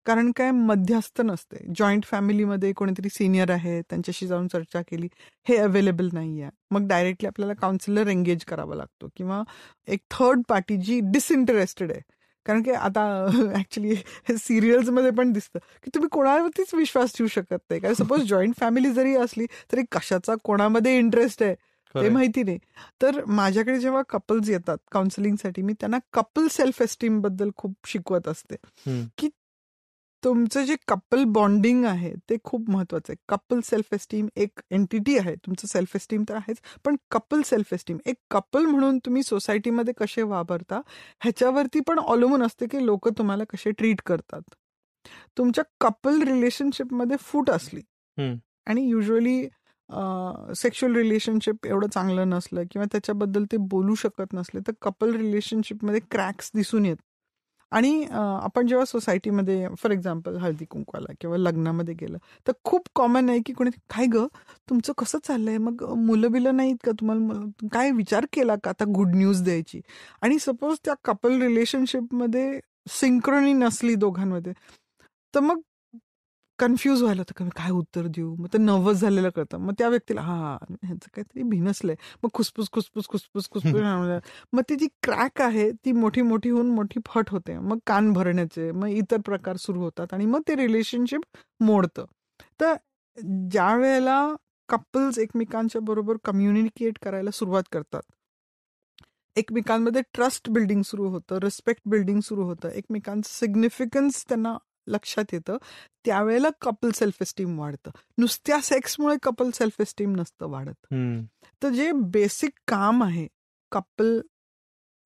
कारण काय मध्यस्थ नसते. जॉईंट फॅमिलीमध्ये कोणीतरी सिनियर आहे त्यांच्याशी जाऊन चर्चा केली हे अवेलेबल नाही आहे. मग डायरेक्टली आपल्याला काउन्सिलर एंगेज करावा लागतो किंवा एक थर्ड पार्टी जी डिसइंटरेस्टेड आहे. कारण की आता ऍक्च्युली सिरियल्समध्ये पण दिसतं की तुम्ही कोणावरतीच विश्वास ठेवू शकत नाही. कारण सपोज जॉईंट फॅमिली जरी असली तरी कशाचा कोणामध्ये इंटरेस्ट आहे ते माहिती नाही. तर माझ्याकडे जेव्हा कपल्स येतात काउन्सिलिंगसाठी मी त्यांना कपल सेल्फ एस्टीम बद्दल खूप शिकवत असते की तुमचं जे कपल बॉन्डिंग आहे ते खूप महत्वाचं आहे. कपल सेल्फ एस्टीम एक एंटिटी आहे, तुमचं सेल्फ एस्टीम तर आहेच, पण कपल सेल्फ एस्टीम एक कपल म्हणून तुम्ही सोसायटीमध्ये कसे वावरता ह्याच्यावरती पण अवलंबून असते की लोक तुम्हाला कसे ट्रीट करतात. तुमच्या कपल रिलेशनशिपमध्ये फूट असली आणि युजली सेक्शुअल रिलेशनशिप एवढं चांगलं नसलं किंवा त्याच्याबद्दल ते बोलू शकत नसले तर कपल रिलेशनशिपमध्ये क्रॅक्स दिसून येत. आणि आपण जेव्हा सोसायटीमध्ये फॉर एक्झाम्पल हळदी कुंकवाला किंवा लग्नामध्ये गेलं तर खूप कॉमन आहे की कोणी काय ग तुमचं कसं चाललंय, मग मुलं बिलं नाहीत का तुम्हाला, काय विचार केला का आता गुड न्यूज द्यायची. आणि सपोज त्या कपल रिलेशनशिपमध्ये सिंक्रोनी नसली दोघांमध्ये तर मग कन्फ्यूज व्हायला होतं की काय उत्तर देऊ. मग ते नर्वस झालेलं कळतं. मग त्या व्यक्तीला ह्याचं काहीतरी भिनसलंय, मग खुसफुस खुसफुस खुसफुस खुसफुस मग ती जी क्रॅक आहे ती मोठी मोठी होऊन मोठी फट होते. मग कान भरण्याचे मग इतर प्रकार सुरू होतात आणि मग ते रिलेशनशिप मोडतं. तर ज्या वेळेला कपल्स एकमेकांच्या बरोबर कम्युनिकेट करायला सुरुवात करतात, एकमेकांमध्ये ट्रस्ट बिल्डिंग सुरू होतं, रिस्पेक्ट बिल्डिंग सुरू होतं, एकमेकांचं सिग्निफिकन्स त्यांना लक्षात येतं, त्यावेळेला कपल सेल्फ एस्टीम वाढतं. नुसत्या सेक्समुळे कपल सेल्फ एस्टीम नसतं वाढत. तर जे बेसिक काम आहे कपल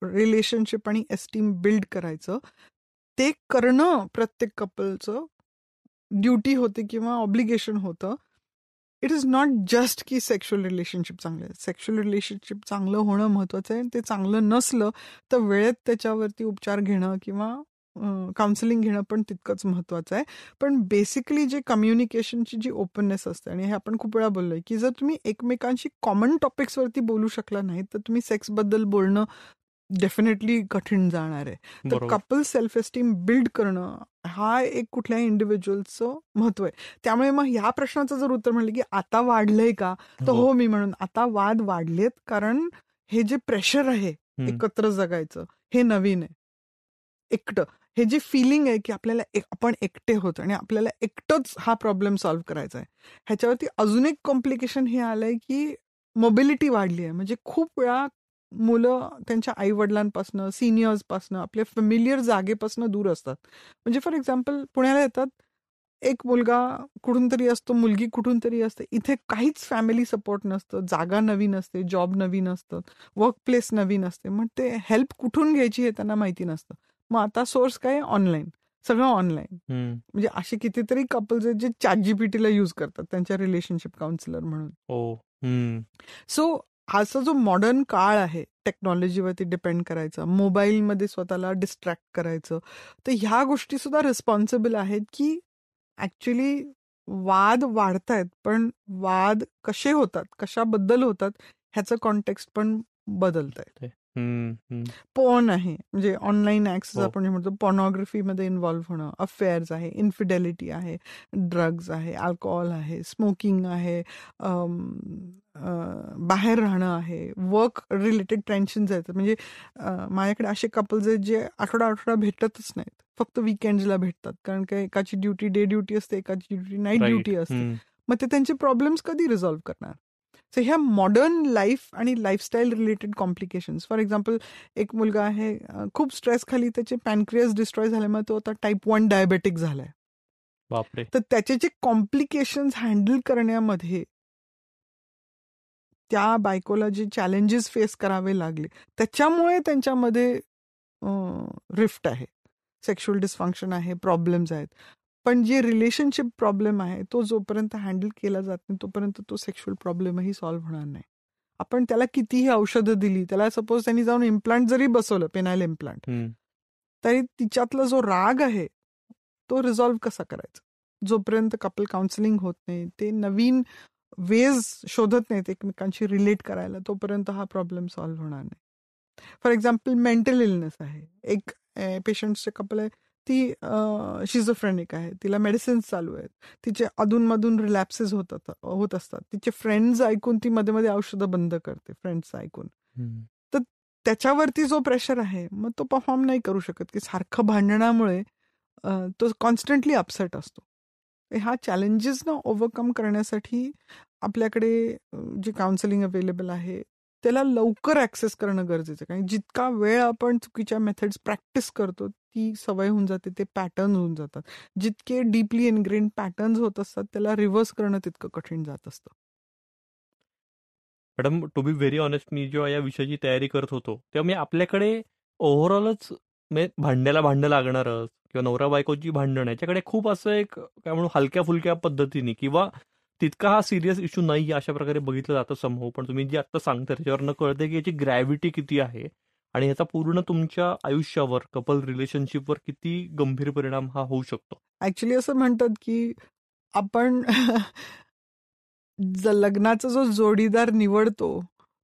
रिलेशनशिप आणि एस्टीम बिल्ड करायचं ते करणं प्रत्येक कपलचं ड्युटी होते किंवा ऑब्लिगेशन होतं. इट इज नॉट जस्ट की सेक्शुअल रिलेशनशिप चांगलं आहे. सेक्शुअल रिलेशनशिप चांगलं होणं महत्वाचं आहे. ते चांगलं नसलं तर वेळेत त्याच्यावरती उपचार घेणं किंवा काउन्सिलिंग घेणं पण तितकंच महत्वाचं आहे. पण बेसिकली जे कम्युनिकेशनची जी ओपननेस असते आणि हे आपण खूप वेळा बोललोय की जर तुम्ही एकमेकांशी कॉमन टॉपिक्सवरती बोलू शकला नाही तर तुम्ही सेक्सबद्दल बोलणं डेफिनेटली कठीण जाणार आहे. तर कपल सेल्फ एस्टीम बिल्ड करणं हा एक कुठल्याही इंडिव्हिज्युअलचं महत्व आहे. त्यामुळे मग ह्या प्रश्नाचं जर उत्तर म्हणलं की आता वाढलंय का, तर हो मी म्हणून आता वाद वाढलेत. कारण हे जे प्रेशर आहे एकत्र जगायचं हे नवीन आहे. एकटं हे जे फिलिंग आहे की आपल्याला आपण एकटे होत आणि आपल्याला एकटंच हा प्रॉब्लेम सॉल्व्ह करायचा आहे, ह्याच्यावरती अजून एक कॉम्प्लिकेशन हे आलंय की मोबिलिटी वाढली आहे. म्हणजे खूप वेळा मुलं त्यांच्या आईवडिलांपासनं, सिनियर्सपासनं, आपल्या फेमिलियर जागेपासनं दूर असतात. म्हणजे फॉर एक्झाम्पल पुण्याला येतात, एक मुलगा कुठून तरी असतो, मुलगी कुठून तरी असते. इथे काहीच फॅमिली सपोर्ट नसतं, जागा नवीन असते, जॉब नवीन असतं, वर्क प्लेस नवीन असते. मग ते हेल्प कुठून घ्यायची हे त्यांना माहिती नसतं. मग आता सोर्स काय? ऑनलाईन. सगळं ऑनलाईन. म्हणजे असे कितीतरी कपल्स आहेत जे ChatGPT ला यूज करतात त्यांच्या रिलेशनशिप काउन्सिलर म्हणून. हो. सो असा जो मॉडर्न काळ आहे, टेक्नॉलॉजीवरती डिपेंड करायचा, मोबाईलमध्ये स्वतःला डिस्ट्रॅक्ट करायचं, तर ह्या गोष्टी सुद्धा रिस्पॉन्सिबल आहेत की ऍक्च्युली वाद वाढतायत, पण वाद कसे होतात, कशाबद्दल होतात ह्याचं कॉन्टेक्स्ट पण बदलत आहे. पोर्न आहे, म्हणजे ऑनलाईन ऍक्सेस हो. आपण जे म्हणतो, पॉर्नोग्राफीमध्ये इन्व्हॉल्व्ह होणं, अफेअर्स आहे, इन्फिडेलिटी आहे, ड्रग्ज आहे, अल्कोहोल आहे, स्मोकिंग आहे, बाहेर राहणं आहे, वर्क रिलेटेड टेन्शन्स आहेत. म्हणजे माझ्याकडे असे कपल्स आहेत जे आठवडा भेटतच नाहीत, फक्त विकेंड्सला भेटतात. कारण काय, एकाची ड्युटी डे ड्युटी असते, एकाची ड्युटी नाईट ड्युटी असते. मग ते त्यांचे प्रॉब्लेम्स कधी रिझॉल्व्ह करणार? सो ह्या मॉडर्न लाईफ आणि lifestyle related complications, for example एक मुलगा आहे, खूप स्ट्रेस खाली त्याचे पॅनक्रियास डिस्ट्रॉय झाल्यामुळे तो आता टाईप 1 डायबेटिक झालाय. बापरे. तर त्याचे जे कॉम्प्लिकेशन्स हँडल करण्यामध्ये त्या बायकोला जे चॅलेंजेस फेस करावे लागले, त्याच्यामुळे त्यांच्यामध्ये रिफ्ट आहे, सेक्शुअल डिस्फंक्शन आहे, प्रॉब्लेम्स आहेत. पण जे रिलेशनशिप प्रॉब्लेम आहे तो जोपर्यंत हँडल केला जात नाही तोपर्यंत तो सेक्शुअल प्रॉब्लेमही सॉल्व्ह होणार नाही. आपण त्याला कितीही औषधं दिली, त्याला सपोज त्यांनी जाऊन इम्प्लांट जरी बसवलं, पेनाइल इम्प्लांट, तरी तिच्यातला जो राग आहे तो रिझॉल्व्ह कसा करायचा? जोपर्यंत कपल काउन्सिलिंग होत नाही, ते नवीन वेज शोधत नाहीत एकमेकांशी रिलेट करायला, तोपर्यंत हा प्रॉब्लेम सॉल्व्ह होणार नाही. फॉर एक्झाम्पल मेंटल इलनेस आहे, एक पेशंटचे कपल आहे, ती शिझोफ्रेनिक आहे, तिला मेडिसिन्स चालू आहेत, तिचे अधूनमधून रिलॅप्सेस होत असतात, तिचे फ्रेंड्स ऐकून ती मध्ये मध्ये औषधं बंद करते, फ्रेंड्स ऐकून. तर त्याच्यावरती जो प्रेशर आहे, मग तो परफॉर्म नाही करू शकत, की सारखं भांडणामुळे तो कॉन्स्टंटली अपसेट असतो. ह्या चॅलेंजेसना ओव्हरकम करण्यासाठी आपल्याकडे जे काउन्सिलिंग अवेलेबल आहे त्याला लवकर ऍक्सेस करणं गरजेचं आहे. कारण जितका वेळ आपण चुकीच्या मेथड्स प्रॅक्टिस करतो ती सवय होऊन जाते, ते पॅटर्न होऊन जातात. जितके डीपली इनग्रेन पॅटर्न्स होत असतात त्याला रिव्हर्स करणं तितकं कठीण जात असतं. Madam, to be very honest, मी जेव्हा या विषयाची तयारी करत होतो तेव्हा मी आपल्याकडे ओव्हरऑलच भांड्याला भांडं लागणारच किंवा नवरा बायकोची भांडण याच्याकडे खूप असं एक काय म्हणू हलक्या फुलक्या पद्धतीने किंवा तितका हा सिरियस इश्यू नाही अशा प्रकारे बघितलं जातं समूह. पण तुम्ही जे आता सांगता त्याच्यावरनं कळते की याची ग्रॅव्हिटी किती आहे आणि याचा पूर्ण तुमच्या आयुष्यावर, कपल रिलेशनशिपवर किती गंभीर परिणाम हा होऊ शकतो. ऍक्च्युली असं म्हणतात की आपण लग्नाचा जो जोडीदार निवडतो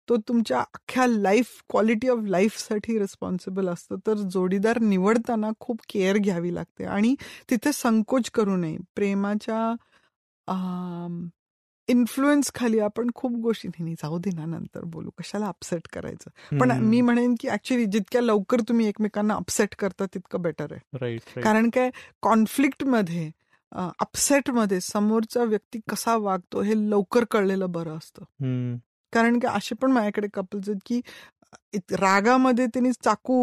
तो तुमच्या अख्ख्या लाईफ, क्वालिटी ऑफ लाईफसाठी रिस्पॉन्सिबल असतो. तर जोडीदार निवडताना खूप केअर घ्यावी लागते आणि तिथे संकोच करू नये. प्रेमाच्या इन्फ्लुएन्स खाली आपण खूप गोष्टी, नाही जाऊ दे ना, नंतर बोलू, कशाला अपसेट करायचं. पण मी म्हणेन की ऍक्च्युली जितक्या लवकर तुम्ही एकमेकांना अपसेट करता तितकं बेटर आहे. राईट. कारण काय, कॉन्फ्लिक्टमध्ये, अपसेटमध्ये समोरचा व्यक्ती कसा वागतो हे लवकर कळलेलं बरं असतं. कारण की असे पण माझ्याकडे कपल्स आहेत की रागामध्ये त्यांनी चाकू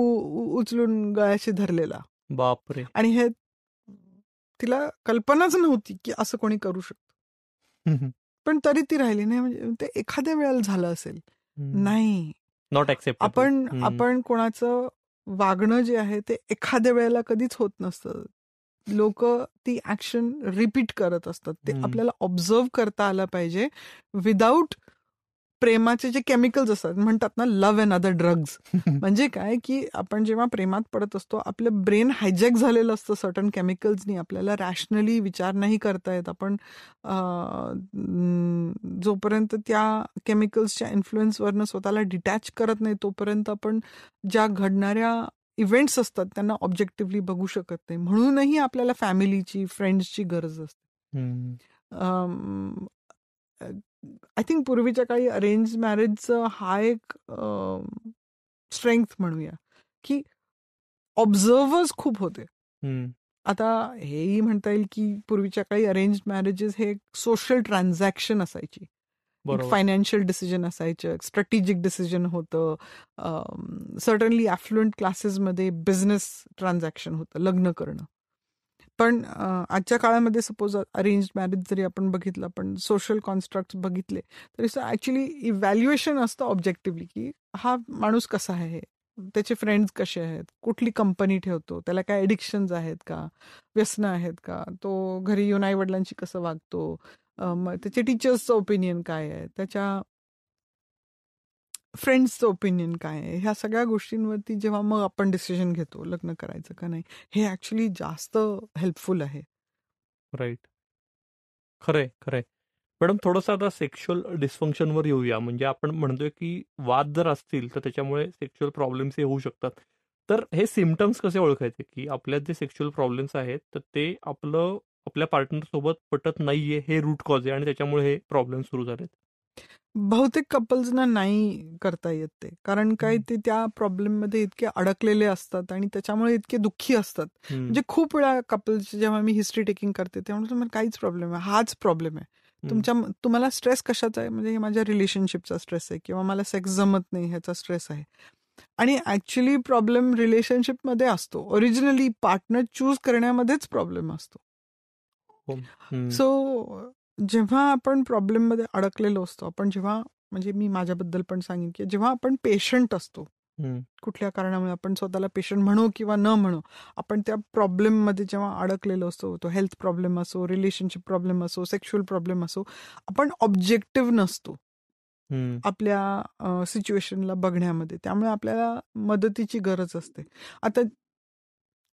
उचलून गळ्याशी धरलेला, बापरे, आणि हे तिला कल्पनाच नव्हती की असं कोणी करू शकतं. पण तरी ती राहिली नाही. म्हणजे ते एखाद्या वेळेला झालं असेल, नाही नॉट ऍक्सेप्टेबल. आपण कोणाचं वागणं जे आहे ते एखाद्या वेळेला कधीच होत नसतं. लोक ती ऍक्शन रिपीट करत असतात. ते आपल्याला ऑब्झर्व करता आलं पाहिजे. विदाऊट प्रेमाचे जे केमिकल्स असतात, म्हणतात ना लव्ह अँड अदर ड्रग्ज, म्हणजे काय की आपण जेव्हा प्रेमात पडत असतो आपलं ब्रेन हायजॅक झालेलं असतं सर्टन केमिकल्सनी. आपल्याला रॅशनली विचार नाही करता येत. आपण जोपर्यंत त्या केमिकल्सच्या इन्फ्लुएन्सवरनं स्वतःला डिटॅच करत नाही तोपर्यंत आपण ज्या घडणाऱ्या इव्हेंट्स असतात त्यांना ऑब्जेक्टिव्हली बघू शकत नाही. म्हणूनही आपल्याला फॅमिलीची, फ्रेंड्सची गरज असते. आय थिंक पूर्वीच्या काळी अरेंज मॅरेजचं हा एक स्ट्रेंथ म्हणूया की ऑब्झर्वर्स खूप होते. आता हेही म्हणता येईल की पूर्वीच्या काळी अरेंज मॅरेजेस हे सोशल ट्रान्झॅक्शन असायची. बरोबर. फायनान्शियल डिसिजन असायचं, स्ट्रॅटेजिक डिसिजन होतं, सर्टनली ॲफ्लुएंट क्लासेसमध्ये बिझनेस ट्रान्झॅक्शन होतं, लग्न करणं. पण आजच्या काळामध्ये सपोज अरेंज मॅरेज जरी आपण बघितलं, पण सोशल कॉन्स्ट्रक्ट बघितले तरी ॲक्च्युली इव्हॅल्युएशन असतं ऑब्जेक्टिव्हली, की हा माणूस कसा आहे, त्याचे फ्रेंड्स कसे आहेत, कुठली कंपनी ठेवतो, त्याला काय ॲडिक्शन्स आहेत का, व्यसनं आहेत का, तो घरी येऊन आई वडिलांशी कसं वागतो, मग त्याचे टीचर्सचं ओपिनियन काय आहे, त्याच्या फ्रेंड्सचं ओपिनियन काय आहे, ह्या सगळ्या गोष्टींवरती जेव्हा मग आपण डिसिजन घेतो लग्न करायचं का नाही, हे ॲक्च्युली जास्त हेल्पफुल आहे. राईट. खरंय खरंय. मॅडम, थोडंसं आता सेक्शुअल डिस्फंक्शनवर येऊया. म्हणजे आपण म्हणतोय की वाद जर असतील तर त्याच्यामुळे सेक्शुअल प्रॉब्लेम्स हे होऊ शकतात. तर हे सिम्पटम्स कसे ओळखायचे की आपल्यात जे सेक्शुअल प्रॉब्लेम्स आहेत तर ते आपल्या पार्टनर सोबत पटत नाहीये, हे रूट कॉज आहे आणि त्याच्यामुळे हे प्रॉब्लेम सुरू झालेत. बहुतेक कपल्सना नाही करता येत ते, कारण काय, ते त्या प्रॉब्लेममध्ये इतके अडकलेले असतात आणि त्याच्यामुळे इतके दुःखी असतात. म्हणजे खूप वेळा कपल्स जेव्हा मी हिस्ट्री टेकिंग करते तेव्हा तुम्हाला काहीच प्रॉब्लेम आहे, हाच प्रॉब्लेम आहे तुम्हाला स्ट्रेस कशाचा आहे, म्हणजे माझ्या रिलेशनशिपचा स्ट्रेस आहे किंवा मला सेक्स जमत नाही ह्याचा स्ट्रेस आहे. आणि ऍक्च्युली प्रॉब्लेम रिलेशनशिपमध्ये असतो, ओरिजिनली पार्टनर चूज करण्यामध्येच प्रॉब्लेम असतो. सो जेव्हा आपण प्रॉब्लेममध्ये अडकलेलो असतो, आपण जेव्हा, म्हणजे मी माझ्याबद्दल पण सांगेन की जेव्हा आपण पेशंट असतो, कुठल्या कारणामुळे आपण स्वतःला पेशंट म्हणू किंवा न म्हणू, आपण त्या प्रॉब्लेममध्ये जेव्हा अडकलेलो असतो, तो हेल्थ प्रॉब्लेम असो, रिलेशनशिप प्रॉब्लेम असो, सेक्शुअल प्रॉब्लेम असो, आपण ऑब्जेक्टिव्ह नसतो आपल्या सिच्युएशनला बघण्यामध्ये. त्यामुळे आपल्याला मदतीची गरज असते. आता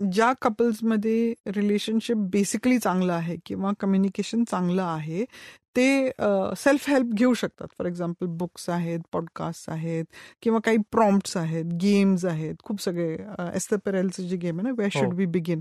ज्या कपल्समध्ये रिलेशनशिप बेसिकली चांगलं आहे किंवा कम्युनिकेशन चांगलं आहे, ते सेल्फ हेल्प घेऊ शकतात. फॉर एक्झाम्पल बुक्स आहेत, पॉडकास्ट आहेत, किंवा काही प्रॉम्प्ट्स आहेत, गेम्स आहेत, खूप सगळे. एस्थर पेरेलचं जे गेम आहे ना, वेअर शुड वी बिगिन,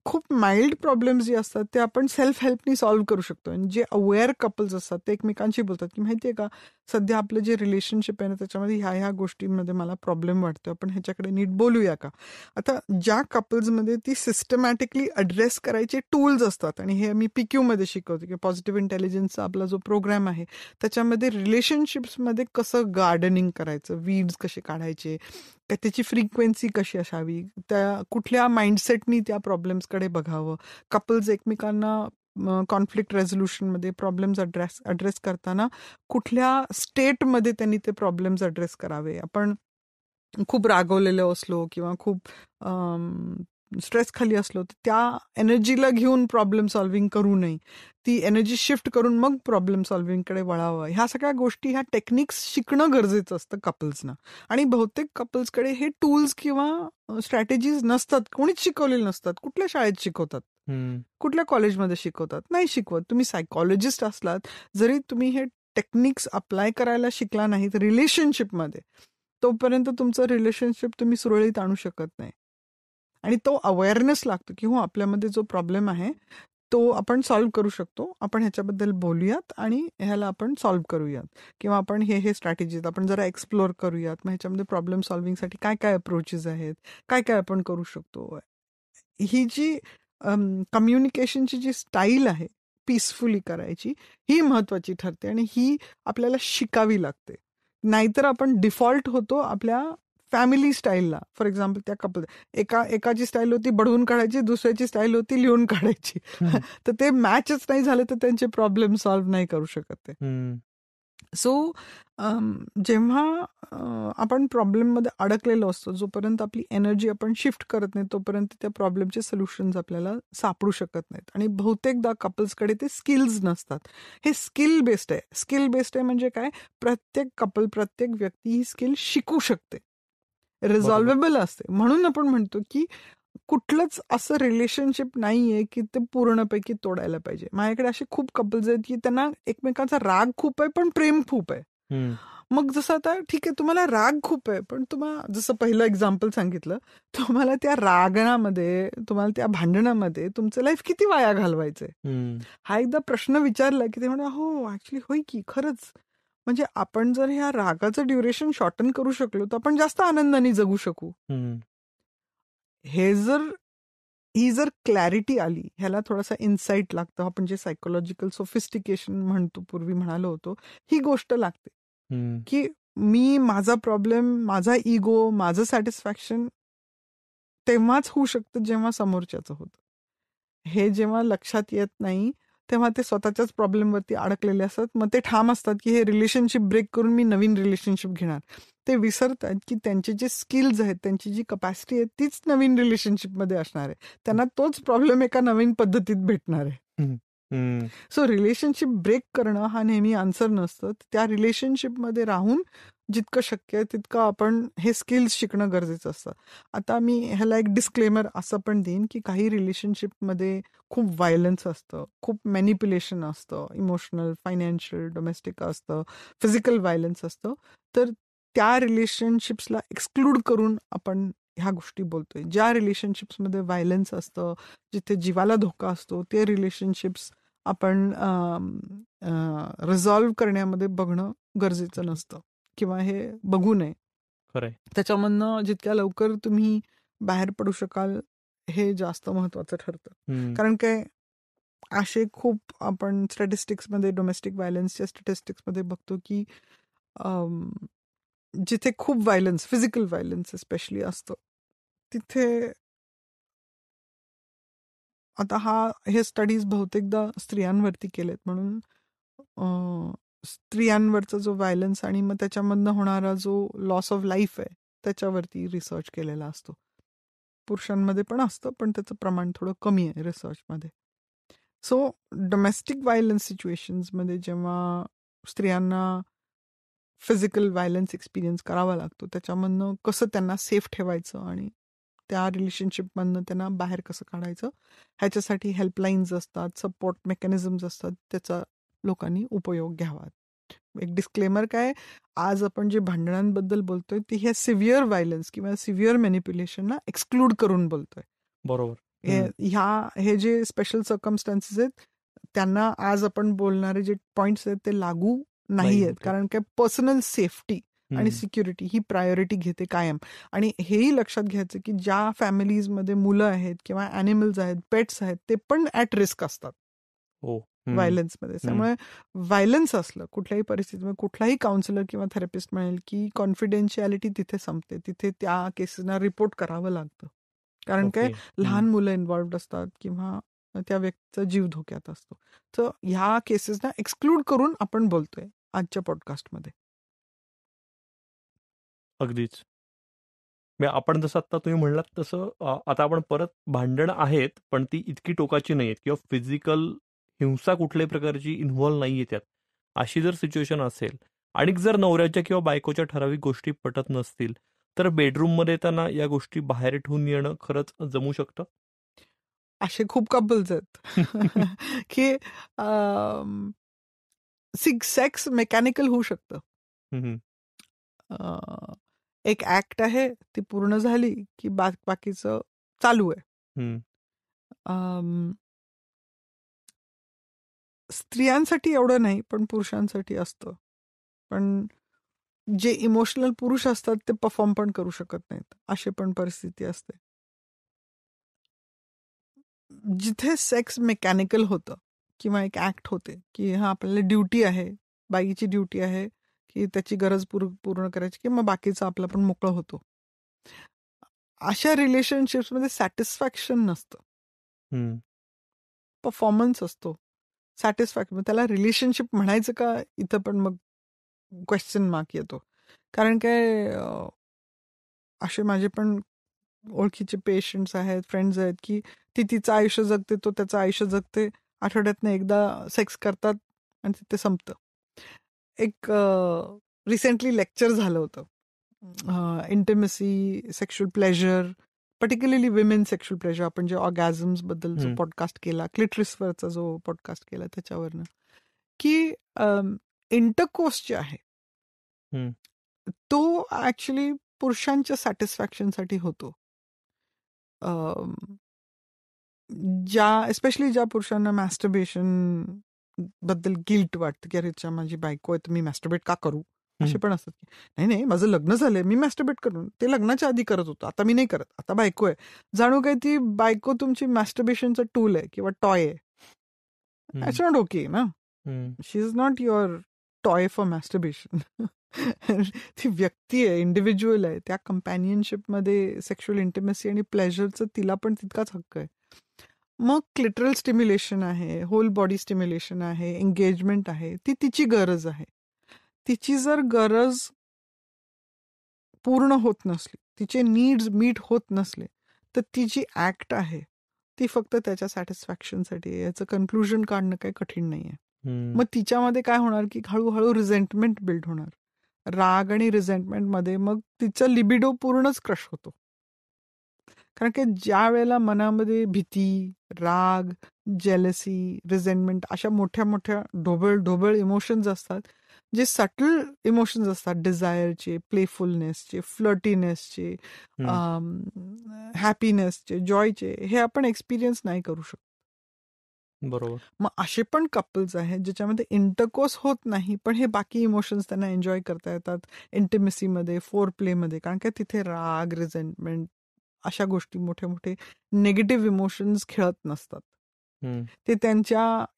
खूप माइल्ड प्रॉब्लेम्स जे असतात ते आपण सेल्फ हेल्पनी सॉल्व्ह करू शकतो. आणि जे अवेअर कपल्स असतात ते एकमेकांशी बोलतात की माहितीये का, सध्या आपलं जे रिलेशनशिप आहे ना त्याच्यामध्ये ह्या गोष्टींमध्ये मला प्रॉब्लेम वाटतो, आपण ह्याच्याकडे नीट बोलूया का. आता ज्या कपल्समध्ये ती सिस्टमॅटिकली अड्रेस करायचे टूल्स असतात, आणि हे मी PQ मध्ये शिकवते की पॉझिटिव्ह इंटेलिजन्सचा आपला जो प्रोग्राम आहे त्याच्यामध्ये रिलेशनशिप्समध्ये कसं गार्डनिंग करायचं, वीड्स कसे काढायचे, त्याची फ्रिक्वेन्सी कशी असावी, त्या कुठल्या माइंडसेटनी त्या प्रॉब्लेम्सकडे बघावं, कपल्स एकमेकांना कॉन्फ्लिक्ट रेझोल्युशनमध्ये प्रॉब्लेम्स अड्रेस करताना कुठल्या स्टेटमध्ये त्यांनी ते प्रॉब्लेम्स अड्रेस करावे. आपण खूप रागवलेलो असलो किंवा खूप स्ट्रेस खाली असलो तर त्या एनर्जीला घेऊन प्रॉब्लेम सॉल्व्हिंग करू नये, ती एनर्जी शिफ्ट करून मग प्रॉब्लेम सॉल्व्हिंगकडे वळावं. ह्या सगळ्या गोष्टी, ह्या टेक्निक्स शिकणं गरजेचं असतं कपल्सना. आणि बहुतेक कपल्सकडे हे टूल्स किंवा स्ट्रॅटेजीज नसतात, कोणीच शिकवलेले नसतात. कुठल्या शाळेत शिकवतात, कुठल्या कॉलेजमध्ये शिकवतात, नाही शिकवत. तुम्ही सायकॉलॉजिस्ट असलात, जरी तुम्ही हे टेक्निक्स अप्लाय करायला शिकला नाहीत रिलेशनशिपमध्ये, तोपर्यंत तुमचं रिलेशनशिप तुम्ही सुरळीत आणू शकत नाही. आणि तो अवेअरनेस लागतो की हो, आपल्यामध्ये जो प्रॉब्लेम आहे तो आपण सॉल्व्ह करू शकतो, आपण ह्याच्याबद्दल बोलूयात आणि ह्याला आपण सॉल्व्ह करूयात, किंवा आपण हे स्ट्रॅटेजीज आपण जरा एक्सप्लोअर करूयात. मग ह्याच्यामध्ये प्रॉब्लेम सॉल्व्हिंगसाठी काय काय अप्रोचेस आहेत, काय काय आपण करू शकतो. ही जी कम्युनिकेशनची जी स्टाईल आहे पीसफुली करायची, ही महत्वाची ठरते आणि ही आपल्याला शिकावी लागते. नाहीतर आपण डिफॉल्ट होतो आपल्या फॅमिली स्टाईलला. फॉर एक्झाम्पल त्या कपल, एकाची स्टाईल होती बडवून काढायची, दुसऱ्याची स्टाईल होती लिहून काढायची, तर ते मॅचच नाही झाले तर त्यांचे प्रॉब्लेम सॉल्व्ह नाही करू शकत ते. सो जेव्हा आपण प्रॉब्लेममध्ये अडकलेलो असतो, जोपर्यंत आपली एनर्जी आपण शिफ्ट करत नाही तोपर्यंत त्या प्रॉब्लेमचे सोल्युशन्स आपल्याला सापडू शकत नाहीत. आणि बहुतेकदा कपल्सकडे ते स्किल्स नसतात. हे स्किल बेस्ड आहे. स्किल बेस्ड आहे म्हणजे काय, प्रत्येक कपल, प्रत्येक व्यक्ती ही स्किल शिकू शकते, रिझॉल्वेबल असते. म्हणून आपण म्हणतो की कुठलंच असं रिलेशनशिप नाहीये की ते पूर्णपैकी तोडायला पाहिजे. माझ्याकडे असे खूप कपल्स आहेत की त्यांना एकमेकांचा राग खूप आहे पण प्रेम खूप आहे. मग जसं आता ठीक आहे, तुम्हाला राग खूप आहे, पण तुम्हाला जसं पहिलं एक्झाम्पल सांगितलं, तुम्हाला त्या रागणामध्ये, तुम्हाला त्या भांडणामध्ये तुमचं लाईफ किती वाया घालवायचंय, हा एकदा प्रश्न विचारला की ते म्हणा हो ऍक्च्युली होय की खरंच. म्हणजे आपण जर ह्या रागाचं ड्युरेशन शॉर्टन करू शकलो तर आपण जास्त आनंदाने जगू शकू. हे जर ही जर क्लॅरिटी आली, ह्याला थोडासा इन्साइट लागतं, आपण जे सायकोलॉजिकल सोफिस्टिकेशन म्हणतो, पूर्वी म्हणालो होतो, ही गोष्ट लागते की मी माझा प्रॉब्लेम, माझा इगो, माझं सॅटिस्फॅक्शन तेव्हाच होऊ शकतं जेव्हा समोरच्याचं होतं. हे जेव्हा लक्षात येत नाही तेव्हा ते स्वतःच्याच प्रॉब्लेमवरती अडकलेले असतात. मग ते ठाम असतात की हे रिलेशनशिप ब्रेक करून मी नवीन रिलेशनशिप घेणार. ते विसरतात की त्यांचे जे स्किल्स आहेत, त्यांची जी कपॅसिटी आहे, तीच नवीन रिलेशनशिपमध्ये असणार आहे. त्यांना तोच प्रॉब्लेम एका नवीन पद्धतीत भेटणार आहे. सो रिलेशनशिप ब्रेक करणं हा नेहमी आन्सर नसतं. त्या रिलेशनशिपमध्ये राहून जितकं शक्य आहे तितकं आपण हे स्किल्स शिकणं गरजेचं असतं. आता मी ह्याला एक डिस्क्लेमर असं पण देईन की काही रिलेशनशिपमध्ये खूप व्हायलन्स असतं, खूप मॅनिप्युलेशन असतं, इमोशनल, फायनान्शियल, डोमेस्टिक असतं, फिजिकल व्हायलन्स असतं. तर त्या रिलेशनशिप्सला एक्सक्लूड करून आपण ह्या गोष्टी बोलतोय. ज्या रिलेशनशिप्समध्ये व्हायलन्स असतं, जिथे जीवाला धोका असतो, ते रिलेशनशिप्स आपण रिझॉल्व्ह करण्यामध्ये बघणं गरजेचं नसतं किंवा हे बघू नये. खरंय. त्याच्यामधनं जितक्या लवकर तुम्ही बाहेर पडू शकाल हे जास्त महत्वाचं ठरतं. कारण काय असे खूप आपण स्टॅटिस्टिक्समध्ये, डोमेस्टिक व्हायलन्सच्या स्टॅटिस्टिक्समध्ये बघतो की जिथे खूप व्हायलन्स, फिजिकल व्हायलन्स स्पेशली असतं, तिथे आता हे स्टडीज बहुतेकदा स्त्रियांवरती केलेत, म्हणून स्त्रियांवरचा जो व्हायलन्स आणि मग त्याच्यामधनं होणारा जो लॉस ऑफ लाईफ आहे त्याच्यावरती रिसर्च केलेला असतो. पुरुषांमध्ये पण असतं, पण त्याचं प्रमाण थोडं कमी आहे रिसर्चमध्ये. सो डोमेस्टिक व्हायलन्स सिच्युएशन्समध्ये जेव्हा स्त्रियांना फिजिकल व्हायलन्स एक्सपिरियन्स करावा लागतो, त्याच्यामधनं कसं त्यांना सेफ ठेवायचं आणि त्या रिलेशनशिपमधनं त्यांना बाहेर कसं काढायचं, ह्याच्यासाठी हेल्पलाईन्स असतात, सपोर्ट मेकॅनिझम्स असतात, त्याचा लोकांनी उपयोग घ्यावा. एक डिस्क्लेमर काय, आज आपण जे भांडणांबद्दल बोलतोय ते ह्या सिव्हिअर व्हायलन्स किंवा सिव्हिअर मॅनिप्युलेशनला एक्सक्लूड करून बोलतोय. बरोबर. हे जे स्पेशल सर्कमस्टान्सेस आहेत त्यांना आज आपण बोलणारे जे पॉइंट्स आहेत ते लागू नाही आहेत. कारण काय, पर्सनल सेफ्टी आणि सिक्युरिटी ही प्रायोरिटी घेते कायम. आणि हेही लक्षात घ्यायचं की ज्या फॅमिलीजमध्ये मुलं आहेत किंवा ॲनिमल्स आहेत, पेट्स आहेत, ते पण ॲट रिस्क असतात व्हायलन्समध्ये. त्यामुळे व्हायलन्स असलं कुठल्याही परिस्थितीमध्ये, कुठलाही काउन्सिलर किंवा थेरपिस्ट म्हणेल की कॉन्फिडेन्शियालिटी तिथे संपते, तिथे त्या केसेसना रिपोर्ट करावं लागतं. कारण काय, लहान मुलं इन्व्हॉल्व्ड असतात किंवा त्या व्यक्तीचा जीव धोक्यात असतो. तर ह्या केसेसना एक्सक्लूड करून आपण बोलतोय आजच्या पॉडकास्टमध्ये. अगदीच. आपण जसं आता तुम्ही म्हणलात तसं आता आपण परत भांडण आहेत, पण ती इतकी टोकाची नाही आहेत किंवा फिजिकल हिंसा कुठल्याही प्रकारची इन्व्हॉल्व नाहीये त्यात. अशी जर सिच्युएशन असेल आणि जर नवऱ्याच्या किंवा बायकोच्या ठराविक गोष्टी पटत नसतील, तर बेडरूममध्ये त्यांना या गोष्टी बाहेर ठेवून येणं खरंच जमू शकतं? असे खूप कपल्स आहेत की सेक्स मेकॅनिकल होऊ शकतं. एक ऍक्ट आहे, ती पूर्ण झाली की बाकीचं चालू आहे. स्त्रियांसाठी एवढं नाही, पण पुरुषांसाठी असतं. पण जे इमोशनल पुरुष असतात ते परफॉर्म पण करू शकत नाहीत, अशी पण परिस्थिती असते. जिथे सेक्स मेकॅनिकल होतं किंवा एक ऍक्ट होते की हा आपल्याला ड्युटी आहे, बाईची ड्युटी आहे की त्याची गरज पूर्ण करायची की मग बाकीचं आपलं पण मोकळं होतो, अशा रिलेशनशिप्समध्ये सॅटिस्फॅक्शन नसतं, परफॉर्मन्स असतो. सॅटिस्फॅक्शन, त्याला रिलेशनशिप म्हणायचं का, इथं पण मग क्वेश्चन मार्क येतो. कारण काय, असे माझे पण ओळखीचे पेशंट्स आहेत, फ्रेंड्स आहेत की ती तिचं आयुष्य जगते, तो त्याचं आयुष्य जगते, आठवड्यातनं एकदा सेक्स करतात आणि तिथे संपतं. एक रिसेंटली लेक्चर झालं होतं, intimacy, sexual pleasure, particularly women sexual pleasure. आपण जे ऑर्गॅझम्स बद्दल जो पॉडकास्ट केला, क्लिटरिसवरचा जो पॉडकास्ट केला त्याच्यावरनं, की इंटरकोर्स जे आहे तो ऍक्च्युली पुरुषांच्या सॅटिस्फॅक्शनसाठी होतो. एस्पेशली ज्या पुरुषांना मॅस्टरबेशन बद्दल गिल्ट वाटतं की अरे माझी बायको आहे तर मी मॅस्टरबेट का करू, असे पण असतात की नाही नाही माझं लग्न झालंय, मी मॅस्टरबेट करून ते लग्नाच्या आधी करत होतो, आता मी नाही करत, आता बायको आहे. जाणू काय ती बायको तुमची मॅस्टरबेशनचं टूल आहे किंवा टॉय आहे. इट्स नॉट ओके ना. She is not your toy for masturbation. ती व्यक्ती आहे, इंडिव्हिज्युअल आहे. त्या कंपॅनियनशिपमध्ये सेक्शुअल इंटिमेसी आणि प्लेजरचं तिला पण तितकाच हक्क आहे. मग क्लिटरल स्टिम्युलेशन आहे, होल बॉडी स्टिम्युलेशन आहे, एंगेजमेंट आहे, ती तिची गरज आहे. तिची जर गरज पूर्ण होत नसली, तिचे नीड्स मीट होत नसले, तर ती जी ऍक्ट आहे ती फक्त त्याच्या सॅटिस्फॅक्शनसाठी आहे. याचं कन्क्लुजन काढणं काही कठीण नाहीये. मग तिच्यामध्ये काय होणार की हळूहळू रिझेंटमेंट बिल्ड होणार. राग आणि रिझेंटमेंटमध्ये मग तिचं लिबिडो पूर्णच क्रश होतो. कारण की ज्या वेळेला मनामध्ये भीती, राग, जेलसी, रिझेंटमेंट अशा मोठ्या मोठ्या ढोबळ इमोशन्स असतात, जे सटल इमोशन्स असतात, डिझायरचे, प्लेफुलनेसचे, फ्लर्टीनेसचे, हॅपीनेसचे, जॉयचे, हे आपण एक्सपिरियन्स नाही करू शकतो. बरोबर. मग असे पण कपल्स आहेत ज्याच्यामध्ये इंटरकोर्स होत नाही, पण हे बाकी इमोशन्स त्यांना एन्जॉय करता येतात इंटिमेसीमध्ये, फोर प्लेमध्ये. कारण का तिथे राग, रिझेंटमेंट अशा गोष्टी, मोठे मोठे निगेटिव्ह इमोशन्स खेळत नसतात. ते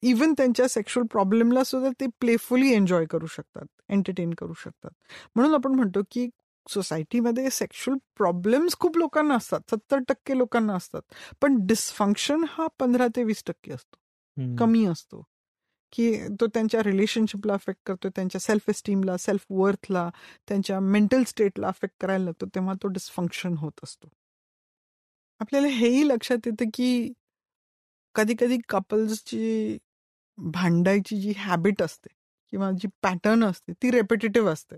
इव्हन त्यांच्या सेक्शुअल प्रॉब्लेमला सुद्धा ते प्लेफुली एन्जॉय करू शकतात, एंटरटेन करू शकतात. म्हणून आपण म्हणतो की सोसायटीमध्ये सेक्शुअल प्रॉब्लेम्स खूप लोकांना असतात, 70% लोकांना असतात, पण डिसफंक्शन हा 15 ते 20% असतो, कमी असतो. की तो त्यांच्या रिलेशनशिपला अफेक्ट करतो, त्यांच्या सेल्फ एस्टीमला, सेल्फ वर्थला, त्यांच्या मेंटल स्टेटला अफेक्ट करायला लागतो, तेव्हा तो डिसफंक्शन होत असतो. आपल्याला हेही लक्षात येतं की कधी कधी कपल्सची भांडायची जी हॅबिट असते किंवा जी पॅटर्न असते ती रेपिटेटिव्ह असते.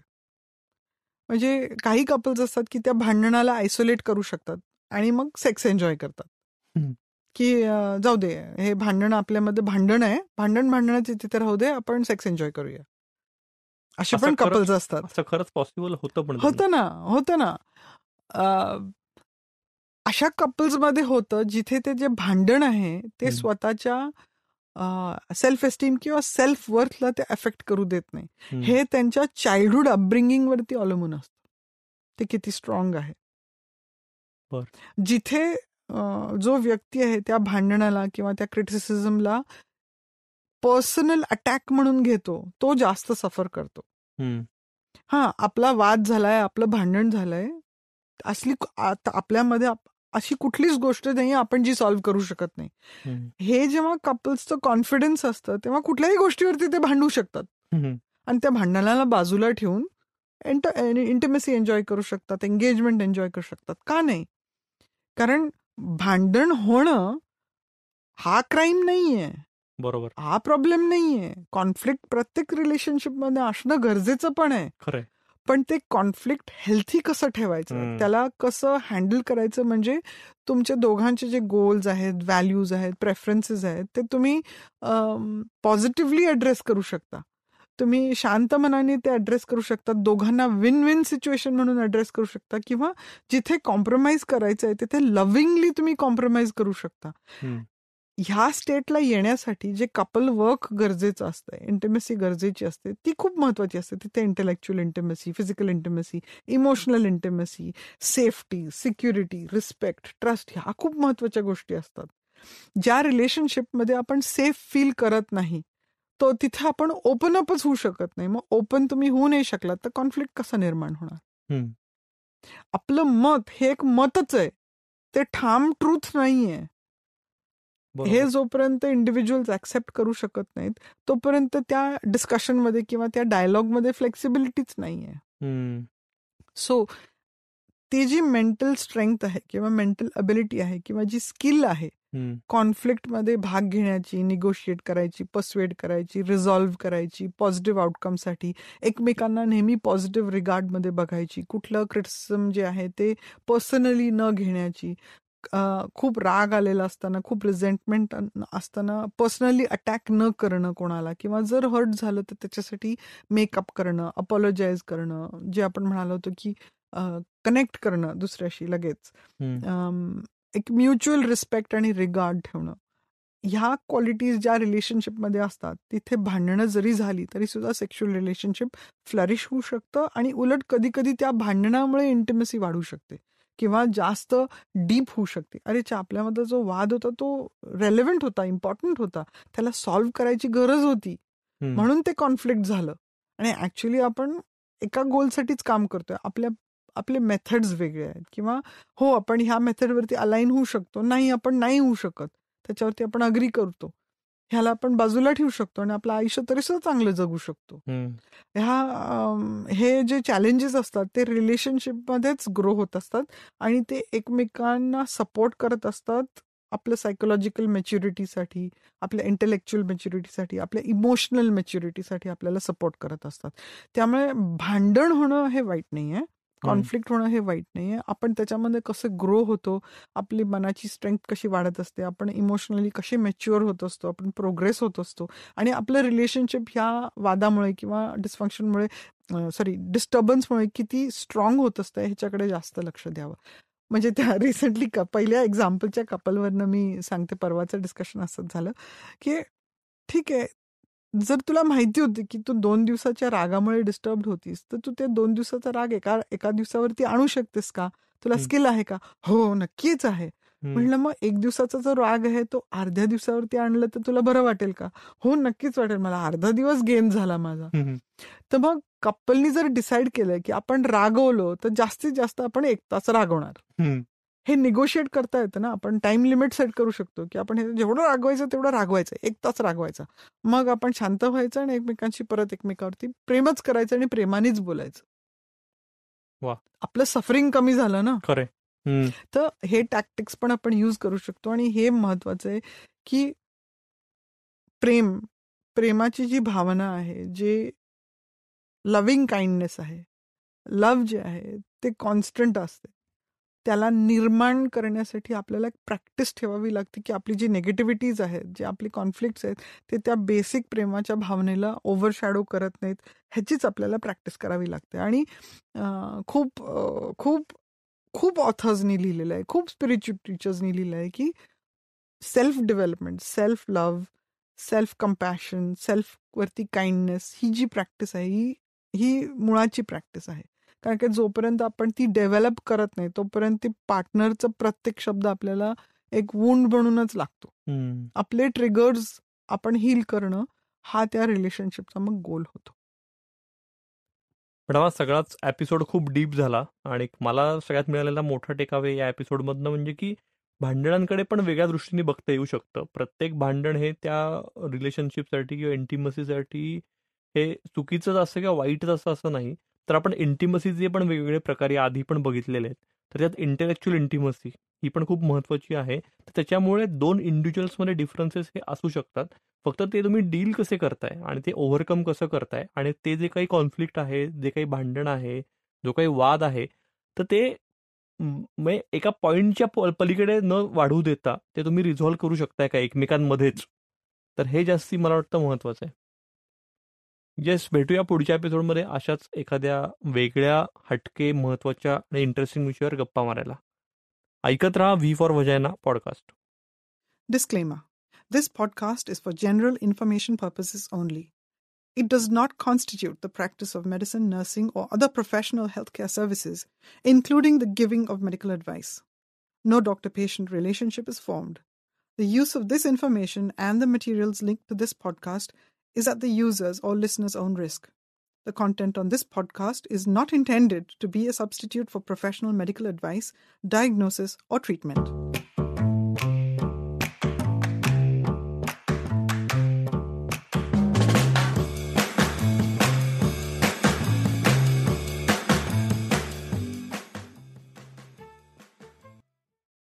म्हणजे काही कपल्स असतात की त्या भांडणाला आयसोलेट करू शकतात आणि मग सेक्स एन्जॉय करतात. की जाऊ दे, हे भांडण आपल्यामध्ये भांडण आहे, भांडणाची तिथे राहू दे, आपण सेक्स एन्जॉय करूया. असे पण कपल्स असतात. असं खरंच पॉसिबल होतं होतं ना. अशा कपल्समध्ये होतं जिथे ते जे भांडण आहे ते स्वतःच्या सेल्फ एस्टीम किंवा सेल्फ वर्थला ते अफेक्ट करू देत नाही. हे त्यांच्या चाइल्डहुड अपब्रिंगिंग वरती अवलंबून असतं, ते किती स्ट्रॉंग आहे. जिथे जो व्यक्ती आहे त्या भांडणाला किंवा त्या क्रिटिसिझमला पर्सनल अटॅक म्हणून घेतो, तो जास्त सफर करतो. आपला वाद झालाय, आपलं भांडण झालंय, आपल्यामध्ये अशी कुठलीच गोष्ट नाही आपण जी सॉल्व्ह करू शकत नाही. हे जेव्हा कपल्सचं कॉन्फिडन्स असतं तेव्हा कुठल्याही गोष्टीवरती ते भांडू शकतात आणि त्या भांडणाला बाजूला ठेवून इंटिमेसी एन्जॉय करू शकतात, एंगेजमेंट एन्जॉय करू शकतात. का नाही? कारण भांडण होणं हा क्राईम नाहीये, बरोबर, हा प्रॉब्लेम नाहीये. कॉन्फ्लिक्ट प्रत्येक रिलेशनशिपमध्ये असणं गरजेचं पण आहे. खरंय. पण ते कॉन्फ्लिक्ट हेल्थी कसं ठेवायचं, त्याला कसं हँडल करायचं, म्हणजे तुमच्या दोघांचे जे गोल्स आहेत, व्हॅल्यूज आहेत, प्रेफरन्सेस आहेत, ते तुम्ही पॉझिटिव्हली ॲड्रेस करू शकता. तुम्ही शांत मनाने ते ॲड्रेस करू शकता, दोघांना विन विन सिच्युएशन म्हणून ॲड्रेस करू शकता, किंवा जिथे कॉम्प्रोमाइज करायचं आहे तिथे लव्हिंगली तुम्ही कॉम्प्रोमाइज करू शकता. ह्या स्टेटला येण्यासाठी जे कपल वर्क गरजेचं असतं, इंटिमेसी गरजेची असते, ती खूप महत्वाची असते. तिथे intellectual intimacy, physical intimacy, emotional intimacy, safety, security, respect, trust, ह्या खूप महत्वाच्या गोष्टी असतात. ज्या रिलेशनशिपमध्ये आपण सेफ फील करत नाही तो तिथे आपण ओपन अपच होऊ शकत नाही. मग ओपन तुम्ही होऊ नाही शकलात तर कॉन्फ्लिक्ट कसा निर्माण होणार? आपलं मत हे एक मतच आहे, ते ठाम ट्रूथ नाहीये. हे जोपर्यंत इंडिव्हिज्युअल्स ऍक्सेप्ट करू शकत नाहीत तोपर्यंत त्या डिस्कशनमध्ये किंवा त्या डायलॉगमध्ये फ्लेक्सिबिलिटीच नाहीये. सो ती जी मेंटल स्ट्रेंथ आहे किंवा मेंटल अबिलिटी आहे किंवा जी स्किल आहे कॉन्फ्लिक्टमध्ये भाग घेण्याची, निगोशिएट करायची, पर्स्वेड करायची, रिझॉल्व्ह करायची, पॉझिटिव्ह आउटकमसाठी एकमेकांना नेहमी पॉझिटिव्ह रिगार्डमध्ये बघायची, कुठलं क्रिटिसिझम जे आहे ते पर्सनली न घेण्याची, खूप राग आलेला असताना, खूप रिझेंटमेंट असताना पर्सनली अटॅक न करणं कोणाला, किंवा जर हर्ट झालं तर त्याच्यासाठी मेकअप करणं, अपॉलॉजाइज करणं, जे आपण म्हणालो होतो की कनेक्ट करणं दुसऱ्याशी लगेच, एक म्युच्युअल रिस्पेक्ट आणि रिगार्ड ठेवणं, ह्या क्वालिटीज ज्या रिलेशनशिपमध्ये असतात तिथे भांडणं जरी झाली तरी सुद्धा सेक्शुअल रिलेशनशिप फ्लरिश होऊ शकतं आणि उलट कधी कधी त्या भांडणामुळे इंटिमेसी वाढू शकते किंवा जास्त डीप होऊ शकते. अरे आपल्यामध्ये जो वाद होता तो रेलेव्हंट होता, इम्पॉर्टंट होता, त्याला सॉल्व्ह करायची गरज होती म्हणून ते कॉन्फ्लिक्ट झालं. आणि ऍक्च्युली आपण एका गोलसाठीच काम करतोय. आपले मेथड्स वेगळे आहेत किंवा हो आपण ह्या मेथडवरती अलाईन होऊ शकतो, नाही आपण नाही होऊ शकत, त्याच्यावरती आपण अग्री करतो, ह्याला आपण बाजूला ठेवू शकतो आणि आपलं आयुष्य तरी सुद्धा चांगलं जगू शकतो. हे जे चॅलेंजेस असतात ते रिलेशनशिपमध्येच ग्रो होत असतात आणि ते एकमेकांना सपोर्ट करत असतात आपल्या सायकोलॉजिकल मॅच्युरिटीसाठी, आपल्या इंटेलेक्च्युअल मॅच्युरिटीसाठी, आपल्या इमोशनल मॅच्युरिटीसाठी आपल्याला सपोर्ट करत असतात. त्यामुळे भांडण होणं हे वाईट नाही आहे, कॉन्फ्लिक्ट होणं हे वाईट नाही आहे. आपण त्याच्यामध्ये कसं ग्रो होतो, आपली मनाची स्ट्रेंथ कशी वाढत असते, आपण इमोशनली कसे मॅच्युअर होत असतो, आपण प्रोग्रेस होत असतो आणि आपलं रिलेशनशिप ह्या वादामुळे किंवा डिस्टर्बन्समुळे किती स्ट्रॉंग होत असतं ह्याच्याकडे जास्त लक्ष द्यावं. म्हणजे त्या रिसेंटली पहिल्या एक्झाम्पलच्या कपलवरनं मी सांगते, परवाचं डिस्कशन असंच झालं की ठीक आहे, जर तुला माहिती होती की तू 2 दिवसाच्या रागामुळे डिस्टर्ब होतीस तर तू ते 2 दिवसाचा राग एका दिवसावरती आणू शकतेस का? तुला स्किल आहे का? हो नक्कीच आहे. म्हणलं मग 1 दिवसाचा जो राग आहे तो अर्ध्या दिवसावरती आणलं तर तुला बरं वाटेल का? हो नक्कीच वाटेल, मला अर्धा दिवस गेन झाला माझा. तर मग कपलनी जर डिसाईड केलं की आपण रागवलो तर जास्तीत जास्त आपण 1 तास रागवणार. हे निगोशिएट करता येतं ना, आपण टाइम लिमिट सेट करू शकतो की आपण हे जेवढं रागवायचं तेवढं रागवायचं, 1 तास रागवायचा, मग आपण शांत व्हायचं आणि एकमेकांवरती प्रेमच करायचं आणि प्रेमानेच बोलायचं. आपलं सफरिंग कमी झालं ना. खरं. तर हे टॅक्टिक्स पण आपण यूज करू शकतो आणि हे महत्वाचं आहे की प्रेमाची जी भावना आहे, जे लव्हिंग काइंडनेस आहे, लव्ह जे आहे ते कॉन्स्टंट असते. त्याला निर्माण करण्यासाठी आपल्याला प्रॅक्टिस ठेवावी लागते की आपली जी निगेटिव्हिटीज आहेत, जे आपली कॉन्फ्लिक्ट्स आहेत ते त्या बेसिक प्रेमाच्या भावनेला ओव्हरशॅडो करत नाहीत, ह्याचीच आपल्याला प्रॅक्टिस करावी लागते. आणि खूप खूप खूप ऑथर्सनी लिहिलेलं आहे, खूप स्पिरिच्युअल टीचर्सनी लिहिलं आहे की self development, self love, self compassion, self वरती काइंडनेस ही जी प्रॅक्टिस आहे ही मुळाची प्रॅक्टिस आहे. कारण की जोपर्यंत आपण ती डेव्हलप करत नाही तोपर्यंत ती पार्टनरचा प्रत्येक शब्द आपल्याला एक वुंड बनूनच लागतो. आपले ट्रिगर्स आपण हील करणं हा त्या रिलेशनशिपचा मग गोल होतो. पण हा सगळाच एपिसोड खूप डीप झाला आणि मला सगळ्यात मिळालेला मोठा टेकावे या एपिसोडमधनं म्हणजे की भांडणांकडे पण वेगळ्या दृष्टीने बघता येऊ शकतं. प्रत्येक भांडण हे त्या रिलेशनशिपसाठी किंवा इंटिमसीसाठी हे चुकीचंच असं किंवा वाईटच असं नाही. तर आपण इंटिमसीचे पण वेगवेगळे प्रकार या आधी पण बघितलेले आहेत. तर त्यात इंटेलेक्च्युअल इंटिमसी ही पण खूप महत्वाची आहे. तर त्याच्यामुळे 2 इंडिव्हिज्युअल्समध्ये डिफरन्सेस हे असू शकतात. फक्त ते तुम्ही डील कसे करताय आणि ते ओव्हरकम कसं करताय आणि ते जे काही कॉन्फ्लिक्ट आहे, जे काही भांडण आहे, जो काही वाद आहे, तर ते म्हणजे एका पॉइंटच्या पलीकडे न वाढवू देता ते तुम्ही रिझॉल्व्ह करू शकताय का एकमेकांमध्येच. तर हे जास्ती मला वाटतं महत्वाचं आहे. येस, भेटूया पुढच्या एपिसोडमध्ये अशाच एखाद्या वेगळ्या, हटके, महत्वाच्या आणि इंटरेस्टिंग विषयावर गप्पा मारायला. ऐकत राहा V for वजायना podcast. Disclaimer. This podcast is for general information purposes only. It does not constitute the practice of medicine, nursing, or other professional healthcare services, including the giving of medical advice. No doctor-patient relationship is formed. The use of this information and the materials linked to this podcast is at the user's or listener's own risk. The content on this podcast is not intended to be a substitute for professional medical advice, diagnosis, or treatment.